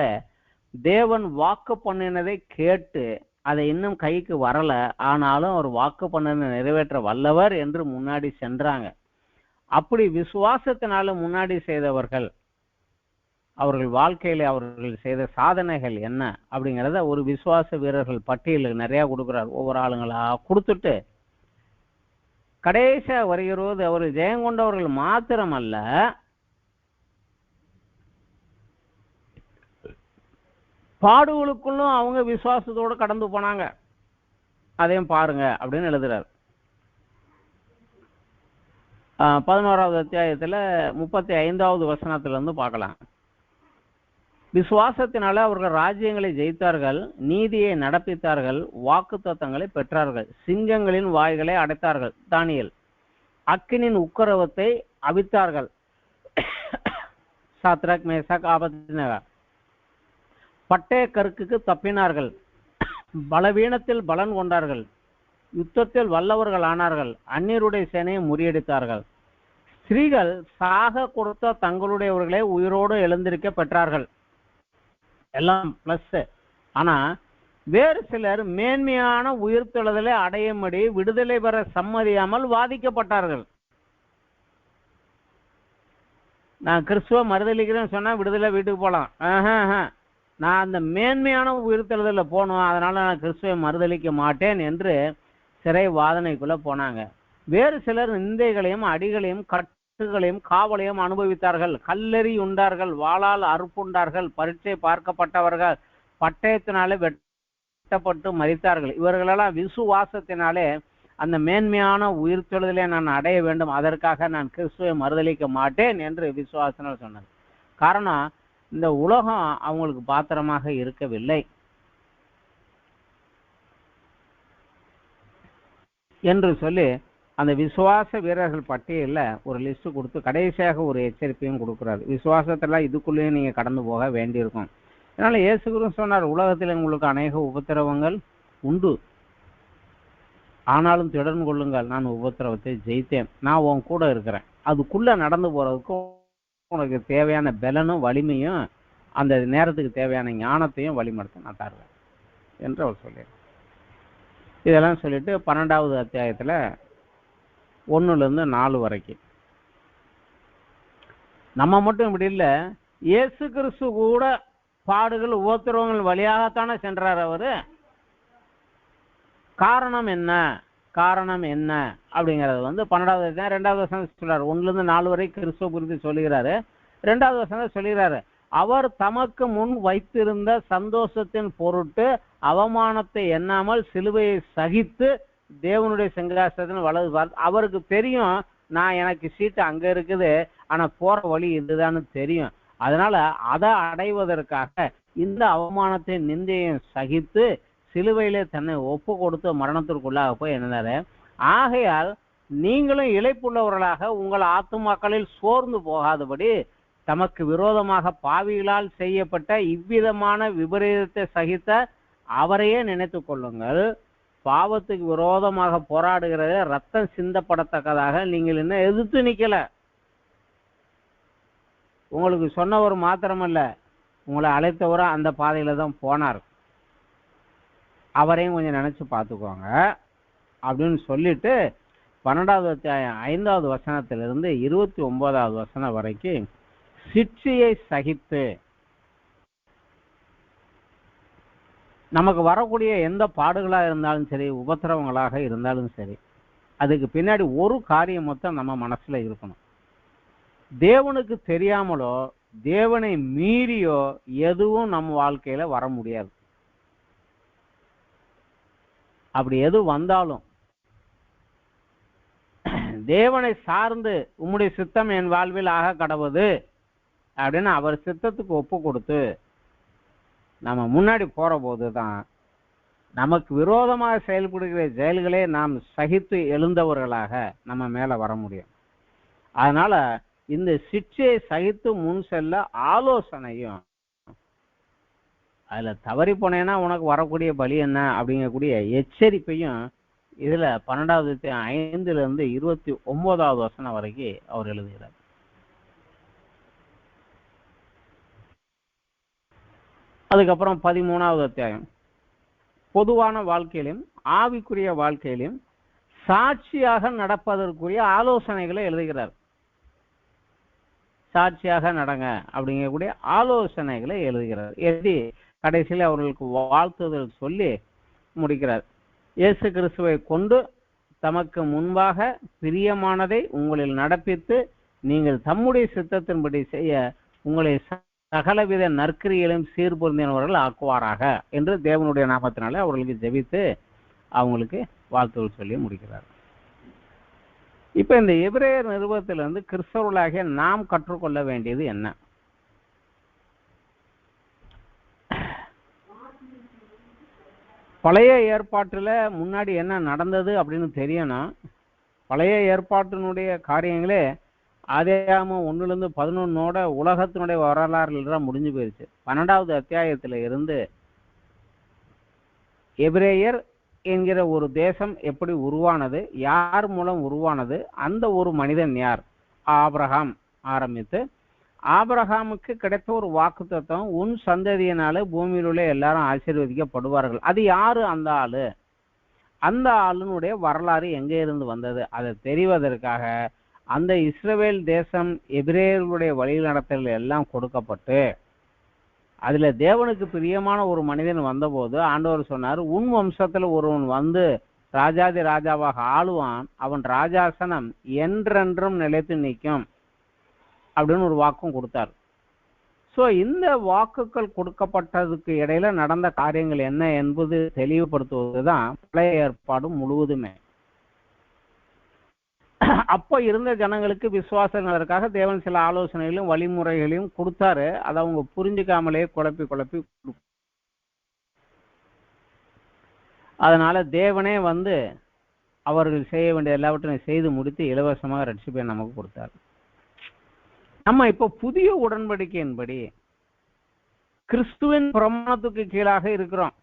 தேவன் வாக்கு பண்ணினதை கேட்டு அதை இன்னும் கைக்கு வரல, ஆனாலும் அவர் வாக்கு பண்ணின நிறைவேற்ற வல்லவர் என்று முன்னாடி சென்றாங்க. அப்படி விசுவாசத்தினால முன்னாடி செய்தவர்கள், அவர்கள் வாழ்க்கையில அவர்கள் செய்த சாதனைகள் என்ன அப்படிங்கிறத ஒரு விசுவாச வீரர்கள் பட்டியலுக்கு நிறைய கொடுக்குறார். ஒவ்வொரு ஆளுங்களா கொடுத்துட்டு கடைசியா வருகிறது அவர் ஜெயங்கொண்டவர்கள் மாத்திரமல்ல, பாடுகளுக்குள்ளும் அவங்க விசுவாசத்தோடு கடந்து போனாங்க, அதையும் பாருங்க அப்படின்னு எழுதுறாரு. 11வது அத்தியாயத்துல 35வது வசனத்துல இருந்து பார்க்கலாம். விசுவாசத்தினால அவர்கள் ராஜ்யங்களை ஜெயித்தார்கள், நீதியை நடப்பித்தார்கள், வாக்குத்தத்தங்களை பெற்றார்கள், சிங்கங்களின் வாய்களை அடைத்தார்கள், தானியேல் அக்கினின் உக்கிரவத்தை அவித்தார்கள், சாத்ராக் மேசாக் ஆபத்நேகோ பட்டய கருக்குக்கு தப்பினார்கள், பலவீனத்தில் பலன் கொண்டார்கள், யுத்தத்தில் வல்லவர்கள் ஆனார்கள், அந்நியருடைய சேனையை முறியடித்தார்கள், ஸ்திரீகள் சாக கொடுத்த தங்களுடையவர்களை உயிரோடு எழுந்திருக்க பெற்றார்கள். எல்லாம் பிளஸ். ஆனா வேறு சிலர் மேன்மையான உயிர்த்தெழுதலை அடையும்படி விடுதலை பெற சம்மதியாமல் வாதிக்கப்பட்டார்கள். நான் கிறிஸ்துவ மறுதளிக்கிறேன்னு சொன்னா விடுதலை வீட்டுக்கு போகலாம், நான் அந்த மேன்மையான உயிர்த்தெழுதல போகணும், அதனால நான் கிறிஸ்துவை மறுதளிக்க மாட்டேன் என்று சிறை வாதனைக்குள்ள போனாங்க. வேறு சிலர் நிந்தைகளையும் அடிகளையும் கட்டுகளையும் காவலையும் அனுபவித்தார்கள், கல்லெறி உண்டார்கள், வாளால் அறுப்புண்டார்கள், பரீட்சை பார்க்கப்பட்டவர்கள், பட்டயத்தினாலே வெட்டப்பட்டு மரித்தார்கள். இவர்களெல்லாம் விசுவாசத்தினாலே அந்த மேன்மையான உயிர்த்தெழுதலை நான் அடைய வேண்டும், அதற்காக நான் கிறிஸ்துவை மறுதளிக்க மாட்டேன் என்று விசுவாசனால் சொன்னார். காரணம், இந்த உலகம் அவங்களுக்கு பாத்திரமாக இருக்கவில்லை என்று சொல்லி அந்த விசுவாச வீரர்கள் பட்டியலில் ஒரு லிஸ்ட் கொடுத்து கடைசியாக ஒரு எச்சரிக்கையும் கொடுக்குறாரு. விசுவாசத்தெல்லாம் இதுக்குள்ளேயும் நீங்க கடந்து போக வேண்டியிருக்கும். அதனால இயேசு கிறிஸ்து சொன்னார், உலகத்தில் உங்களுக்கு அநேக உபத்திரவங்கள் உண்டு, ஆனாலும் தொடர்ந்து கொள்ளுங்கள், நான் உபத்திரவத்தை ஜெயித்தேன், நான் உன் கூட இருக்கிறேன். அதுக்குள்ள நடந்து போறதுக்கும் உனக்கு தேவையான பலனும் வலிமையும் அந்த நேரத்துக்கு தேவையான ஞானத்தையும் வழிமடுத்த நான் தருவேன் என்று அவர் சொல்லிடுறார். இதெல்லாம் சொல்லிட்டு 12வது அத்தியாயத்துல 1லிருந்து 4 வரைக்கும் நம்ம மட்டும் இப்படி இல்லை, இயேசு கிறிஸ்து கூட பாடுகள் உபத்திரவங்கள் வழியாகத்தானே சென்றார் அவரு. காரணம் என்ன, காரணம் என்ன அப்படிங்கிறது 12வது அத்தியாயம் 2வது வசனம் சொல்றாரு. 1லிருந்து 4 வரை கிறிஸ்துவ குறித்து சொல்லுகிறாரு. 2வது வசனம் சொல்லுகிறாரு, அவர் தமக்கு முன் வைத்திருந்த சந்தோஷத்தின் பொருட்டு அவமானத்தை எண்ணாமல் சிலுவையை சகித்து தேவனுடைய சிங்காசனத்தின் வலது பார்த்து. அவருக்கு தெரியும், நான் எனக்கு சீட்டு அங்க இருக்குது, ஆனா போற வழி இதுதான்னு தெரியும். அதனால அதை அடைவதற்காக இந்த அவமானத்தை நிந்தையும் சகித்து சிலுவையிலே தன்னை ஒப்பு கொடுத்து மரணத்திற்குள்ளாக போய் என்னாரு. ஆகையால் நீங்களும் இளைப்புள்ளவர்களாக உங்கள் ஆத்துமாக்களில் சோர்ந்து போகாதபடி தமக்கு விரோதமாக பாவிகளால் செய்யப்பட்ட இவ்விதமான விபரீதத்தை சகித்த அவரையே நினைத்து கொள்ளுங்கள். பாவத்துக்கு விரோதமாக போராடுகிறது ரத்தம் சிந்தப்படத்தக்கதாக நீங்கள் இன்னும் எதிர்த்து நிக்கல. உங்களுக்கு சொன்னவர் மாத்திரமல்ல, உங்களை அழைத்தவரும் அந்த பாதையில தான் போனார், அவரையும் கொஞ்சம் நினைச்சு பார்த்துக்கோங்க அப்படின்னு சொல்லிட்டு 12வது அத்தியாயம் 5வது வசனத்திலிருந்து 29வது வசனம் வரைக்கும் சிட்சையை சகித்து நமக்கு வரக்கூடிய எந்த பாடுகளாக இருந்தாலும் சரி, உபத்திரவங்களாக இருந்தாலும் சரி, அதுக்கு பின்னாடி ஒரு காரியம் மொத்தம் நம்ம மனசுல இருக்கணும். தேவனுக்கு தெரியாமலோ தேவனை மீறியோ எதுவும் நம்ம வாழ்க்கையில வர முடியாது. அப்படி எது வந்தாலும் தேவனை சார்ந்து உம்முடைய சித்தம் என் வாழ்வில் ஆக கடவுது அப்படின்னு அவர் சித்தத்துக்கு ஒப்பு கொடுத்து நம்ம முன்னாடி போற போதுதான் நமக்கு விரோதமாக செயல்படுகிற செயல்களே நாம் சகித்து எழுந்தவர்களாக நம்ம மேல வர முடியும். அதனால இந்த சிக்ஷையை சகித்து முன் செல்ல ஆலோசனையும், அதுல தவறி போனேன்னா உனக்கு வரக்கூடிய பலி என்ன அப்படிங்கக்கூடிய எச்சரிப்பையும் இதுல 12:5 29 வசனம் வரைக்கும் அவர் எழுதுகிறார். அதுக்கப்புறம் 13வது அத்தியாயம் பொதுவான வாழ்க்கையிலும் ஆவிக்குரிய வாழ்க்கையிலும் சாட்சியாக நடப்பதற்குரிய ஆலோசனைகளை எழுதுகிறார். சாட்சியாக நடங்க அப்படிங்கக்கூடிய ஆலோசனைகளை எழுதுகிறார். எழுதி கடைசியில் அவர்களுக்கு வாழ்த்துதல் சொல்லி முடிக்கிறார். இயேசு கிறிஸ்துவை கொண்டு தமக்கு முன்பாக பிரியமானதை உங்களில் நடப்பித்து நீங்கள் தம்முடைய சித்தத்தின்படி செய்ய உங்களை சகலவித நற்கிரியிலும் சீர்பொருந்தினவர்கள் ஆக்குவாராக என்று தேவனுடைய நாமத்தினாலே அவர்களுக்கு ஜெபித்து அவங்களுக்கு வாழ்த்துதல் சொல்லி முடிக்கிறார். இப்ப இந்த எபிரேயர் நிருபத்திலிருந்து கிறிஸ்தவர்களாகிய நாம் கற்றுக்கொள்ள வேண்டியது என்ன? பழைய ஏற்பாட்டுல முன்னாடி என்ன நடந்தது அப்படின்னு தெரியணும். பழைய ஏற்பாட்டினுடைய காரியங்களே ஆதியாகமம் 1-11 உலகத்தினுடைய வரலாறுல முடிஞ்சு போயிருச்சு. 12வது அத்தியாயத்துல இருந்து எபிரேயர் என்கிற ஒரு தேசம் எப்படி உருவானது, யார் மூலம் உருவானது, அந்த ஒரு மனிதன் யார், ஆபிரகாம் ஆரம்பித்து ஆபிரகாமுக்கு கிடைத்த ஒரு வாக்குத்தத்தம், உன் சந்ததியினால பூமியில் உள்ள எல்லாரும் ஆசீர்வதிக்கப்படுவார்கள். அது யாரு அந்த ஆளு, அந்த ஆளுனுடைய வரலாறு எங்கே இருந்து வந்தது, அதை தெரிவதற்காக அந்த இஸ்ரவேல் தேசம் எபிரேயர்களுடைய வழி நடத்தல் எல்லாம் கொடுக்கப்பட்டு அதுல தேவனுக்கு பிரியமான ஒரு மனிதன் வந்தபோது ஆண்டவர் சொன்னார், உன் வம்சத்துல ஒருவன் வந்து ராஜாதி ராஜாவாக ஆளுவான், அவன் ராஜாசனம் என்றென்றும் நிலைத்து நிற்கும் அப்படின்னு ஒரு வாக்கும் கொடுத்தார். ஸோ இந்த வாக்குகள் கொடுக்கப்பட்டதுக்கு இடையில நடந்த காரியங்கள் என்ன என்பது தெளிவுபடுத்துவதுதான் பழைய ஏற்பாடு முழுவதுமே. அப்ப இருந்த ஜனங்களுக்கு விசுவாசங்களுக்காக தேவன் சில ஆலோசனைகளையும் வழிமுறைகளையும் கொடுத்தாரு. அதை அவங்க புரிஞ்சுக்காமலே குழப்பி அதனால தேவனே வந்து அவர்கள் செய்ய வேண்டிய எல்லாவற்றையும் செய்து முடித்து இலவசமாக ரட்சிப்பை நமக்கு கொடுத்தார். நம்ம இப்ப புதிய உடன்படிக்கையின்படி கிறிஸ்துவின் பிரமாணத்துக்கு கீழாக இருக்கிறோம்.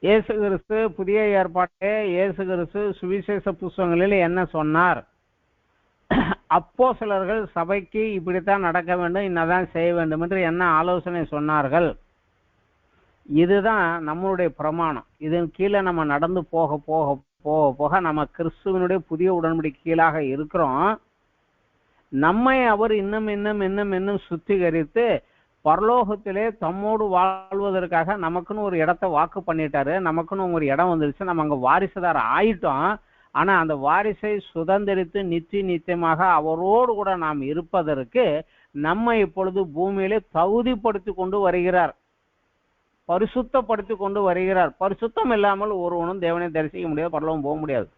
இயேசு கிறிஸ்து புதிய ஏற்பாட்டே இயேசு கிறிஸ்து சுவிசேஷ புஸ்தகங்களில் என்ன சொன்னார், அப்போஸ்தலர்கள் சபைக்கு இப்படித்தான் நடக்க வேண்டும், இன்னதான் செய்ய வேண்டும் என்று என்ன ஆலோசனை சொன்னார்கள், இதுதான் நம்மளுடைய பிரமாணம். இதன் கீழே நம்ம நடந்து போக போக போக போக நம்ம கிறிஸ்துவனுடைய புதிய உடன்படிக்கை கீழாக இருக்கிறோம். நம்மை அவர் இன்னும் சுத்திகரித்து பரலோகத்திலே தம்மோடு வாழ்வதற்காக நமக்குன்னு ஒரு இடத்த வாக்கு பண்ணிட்டாரு. நமக்குன்னு ஒரு இடம் வந்துருச்சு, நம்ம அங்க வாரிசுதார ஆயிட்டோம். ஆனா அந்த வாரிசை சுதந்திரித்து நித்தியமாக அவரோடு கூட நாம் இருப்பதற்கு நம்ம இப்பொழுது பூமியிலே தகுதிப்படுத்தி கொண்டு வருகிறார், பரிசுத்தப்படுத்தி கொண்டு வருகிறார். பரிசுத்தம் இல்லாமல் ஒருவனும் தேவனை தரிசிக்க முடியாது, பரலோகம் போக முடியாது.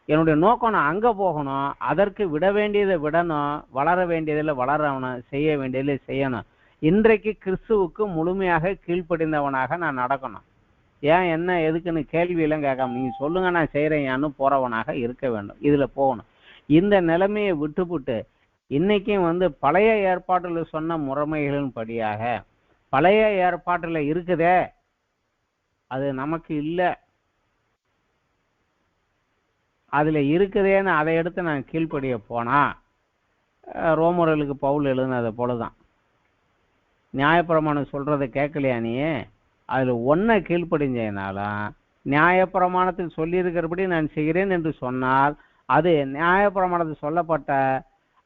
என்னுடைய நோக்கம் நான் அங்க போகணும், அதற்கு விட வேண்டியதை விடணும், வளர வேண்டியதில் வளரணும், செய்ய வேண்டியதில் செய்யணும். இன்றைக்கு கிறிஸ்துவுக்கு முழுமையாக கீழ்ப்படிந்தவனாக நான் நடக்கணும். ஏன் என்ன எதுக்குன்னு கேள்வியெல்லாம் கேட்காம நீங்க சொல்லுங்க நான் செய்யறேன்னு போறவனாக இருக்க வேண்டும். இதுல போகணும். இந்த நிலைமையை விட்டுவிட்டு இன்னைக்கும் வந்து பழைய ஏற்பாட்டுல சொன்ன முறைமைகளின் படியாக பழைய ஏற்பாட்டுல இருக்குதே அது நமக்கு இல்லை, அதுல இருக்குதேன்னு அதை எடுத்து நான் கீழ்ப்படிய போனா ரோமர்களுக்கு பவுல் எழுதுனதை போலதான். நியாயப்பிரமாணம் சொல்றதை கேட்கலையா நீ, அதுல ஒன்றை கீழ்ப்படிஞ்சதுனாலும் நியாயப்பிரமாணத்தில் சொல்லியிருக்கிறபடி நான் செய்கிறேன் என்று சொன்னால் அது நியாயப்பிரமாணத்தில் சொல்லப்பட்ட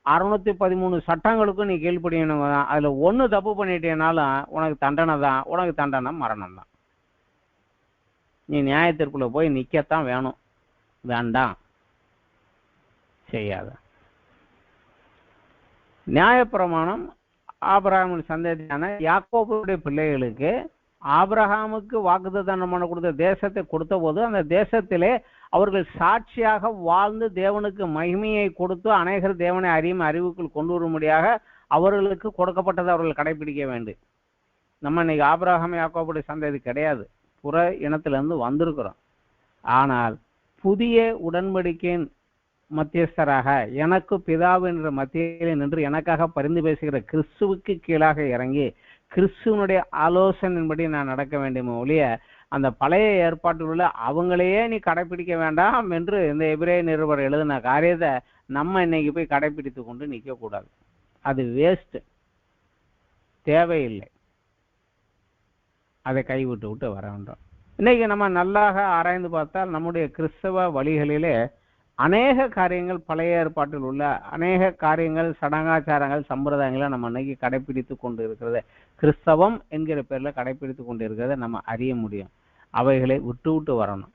613 சட்டங்களுக்கும் நீ கீழ்ப்படியணும். அதுல ஒன்று தப்பு பண்ணிட்டேனாலும் உனக்கு தண்டனை தான், உனக்கு தண்டனை மரணம் தான். நீ நியாயத்திற்குள்ள போய் நிற்கத்தான் வேணும். வேண்டாம், செய்யாத. நியாயப்பிரமாணம் ஆபிரகாமின் சந்ததியான யாக்கோபுடைய பிள்ளைகளுக்கு ஆபிரகாமுக்கு வாக்குத்தத்தம் பண்ண கொடுத்த தேசத்தை கொடுத்த போது அந்த தேசத்திலே அவர்கள் சாட்சியாக வாழ்ந்து தேவனுக்கு மகிமையை கொடுத்து அநேகர் தேவனை அறியும் அறிவுக்குள் கொண்டு வரும்படியாக அவர்களுக்கு கொடுக்கப்பட்டதை அவர்கள் கடைபிடிக்க வேண்டும். நம்ம இன்னைக்கு ஆபிரகாம் யாக்கோபுடைய சந்ததி கிடையாது, புற இனத்திலிருந்து வந்திருக்கிறோம். ஆனால் புதிய உடன்படிக்கையின் மத்தியஸ்தராக எனக்கு பிதாவென்ற மத்தியிலே நின்று எனக்காக பரிந்து பேசுகிற கிறிஸ்துவுக்கு கீழாக இறங்கி கிறிஸ்துவனுடைய ஆலோசனையின்படி நான் நடக்க வேண்டுமே ஒழிய அந்த பழைய ஏற்பாட்டில் உள்ள அவங்களையே நீ கடைபிடிக்க வேண்டாம் என்று இந்த எபிரேய நிருபர் எழுதின காரியத்தை நம்ம இன்னைக்கு போய் கடைபிடித்து கொண்டு நிற்க கூடாது. அது வேஸ்ட், தேவையில்லை. அதை கைவிட்டு விட்டு வர வேண்டும். இன்னைக்கு நம்ம நல்லாக ஆராய்ந்து பார்த்தால் நம்முடைய கிறிஸ்தவ வழிகளிலே அநேக காரியங்கள் பழைய ஏற்பாட்டில் உள்ள அநேக காரியங்கள் சடங்காச்சாரங்கள் சம்பிரதாயங்களை நம்ம இன்னைக்கு கடைபிடித்து கொண்டு இருக்கிறத கிறிஸ்தவம் என்கிற பேர்ல கடைபிடித்து கொண்டு இருக்கிறத நம்ம அறிய முடியும். அவைகளை விட்டு விட்டு வரணும்.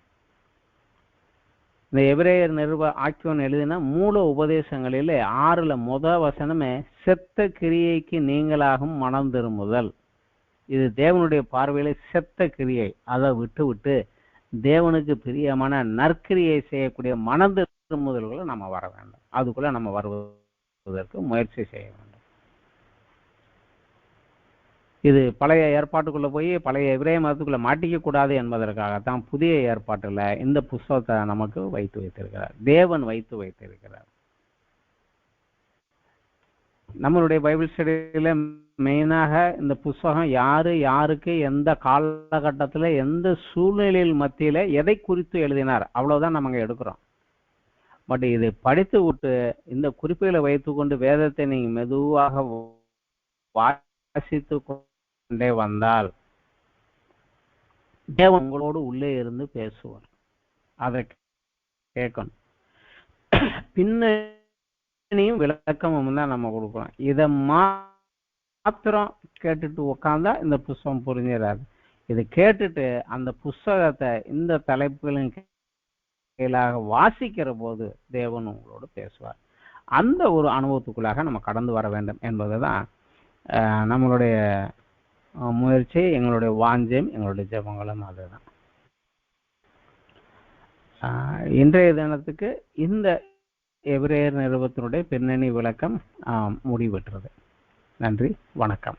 இந்த எபிரேயர் நிருப ஆக்கியோன் எழுதின மூல உபதேசங்களிலே 6ல் முதல் வசனமே செத்த கிரியைக்கு நீங்களாகும் மனம் திரும்புதல். இது தேவனுடைய பார்வையில செத்த கிரியை. அதை விட்டு விட்டு தேவனுக்கு பிரியமான நற்கிரியை செய்யக்கூடிய மனம் திரும்புதல்களை நம்ம வர வேண்டும். அதுக்குள்ள நம்ம வருவதற்கு முயற்சி செய்ய வேண்டும். இது பழைய ஏற்பாட்டுக்குள்ள போய் பழைய எபிரேய மதத்துக்குள்ள மாட்டிக்க கூடாது என்பதற்காகத்தான் புதிய ஏற்பாட்டுல இந்த புஸ்தகத்தை நமக்கு வைத்து வைத்திருக்கிறார், தேவன் வைத்து வைத்திருக்கிறார். நம்மளுடைய பைபிள் ஸ்டடியில மெயினாக இந்த புஸ்தகம் யாரு யாருக்கு எந்த காலகட்டத்தில் எந்த சூழ்நிலையில் மத்தியில எதை குறித்து எழுதினார் அவ்வளவுதான் நம்ம எடுக்கிறோம். பட் இதை படித்து விட்டு இந்த குறிப்புகளை வைத்துக்கொண்டு வேதத்தை நீங்க மெதுவாக வாசித்து கொண்டே வந்தால் தேவன் உங்களோடு உள்ளே இருந்து பேசுவார். அதை கேட்கணும். பின்னையும் விளக்கமும் தான் நம்ம கொடுக்குறோம். இதை மாத்திரம் கேட்டுட்டு உட்காந்தா இந்த புஸ்தகம் புரிஞ்சிடாது. இதை கேட்டுட்டு அந்த புஸ்தகத்தை இந்த தலைப்புகளின் கீழாக வாசிக்கிற போது தேவன் உங்களோடு பேசுவார். அந்த ஒரு அனுபவத்துக்குள்ளாக நம்ம கடந்து வர வேண்டும் என்பதுதான் நம்மளுடைய முயற்சி, எங்களுடைய வாஞ்சம், எங்களுடைய ஜெபங்களும் அதுதான். இன்றைய தினத்துக்கு இந்த எபிரேயர் நிருபத்தினுடைய பின்னணி விளக்கம் முடிவெற்றது. நன்றி, வணக்கம்.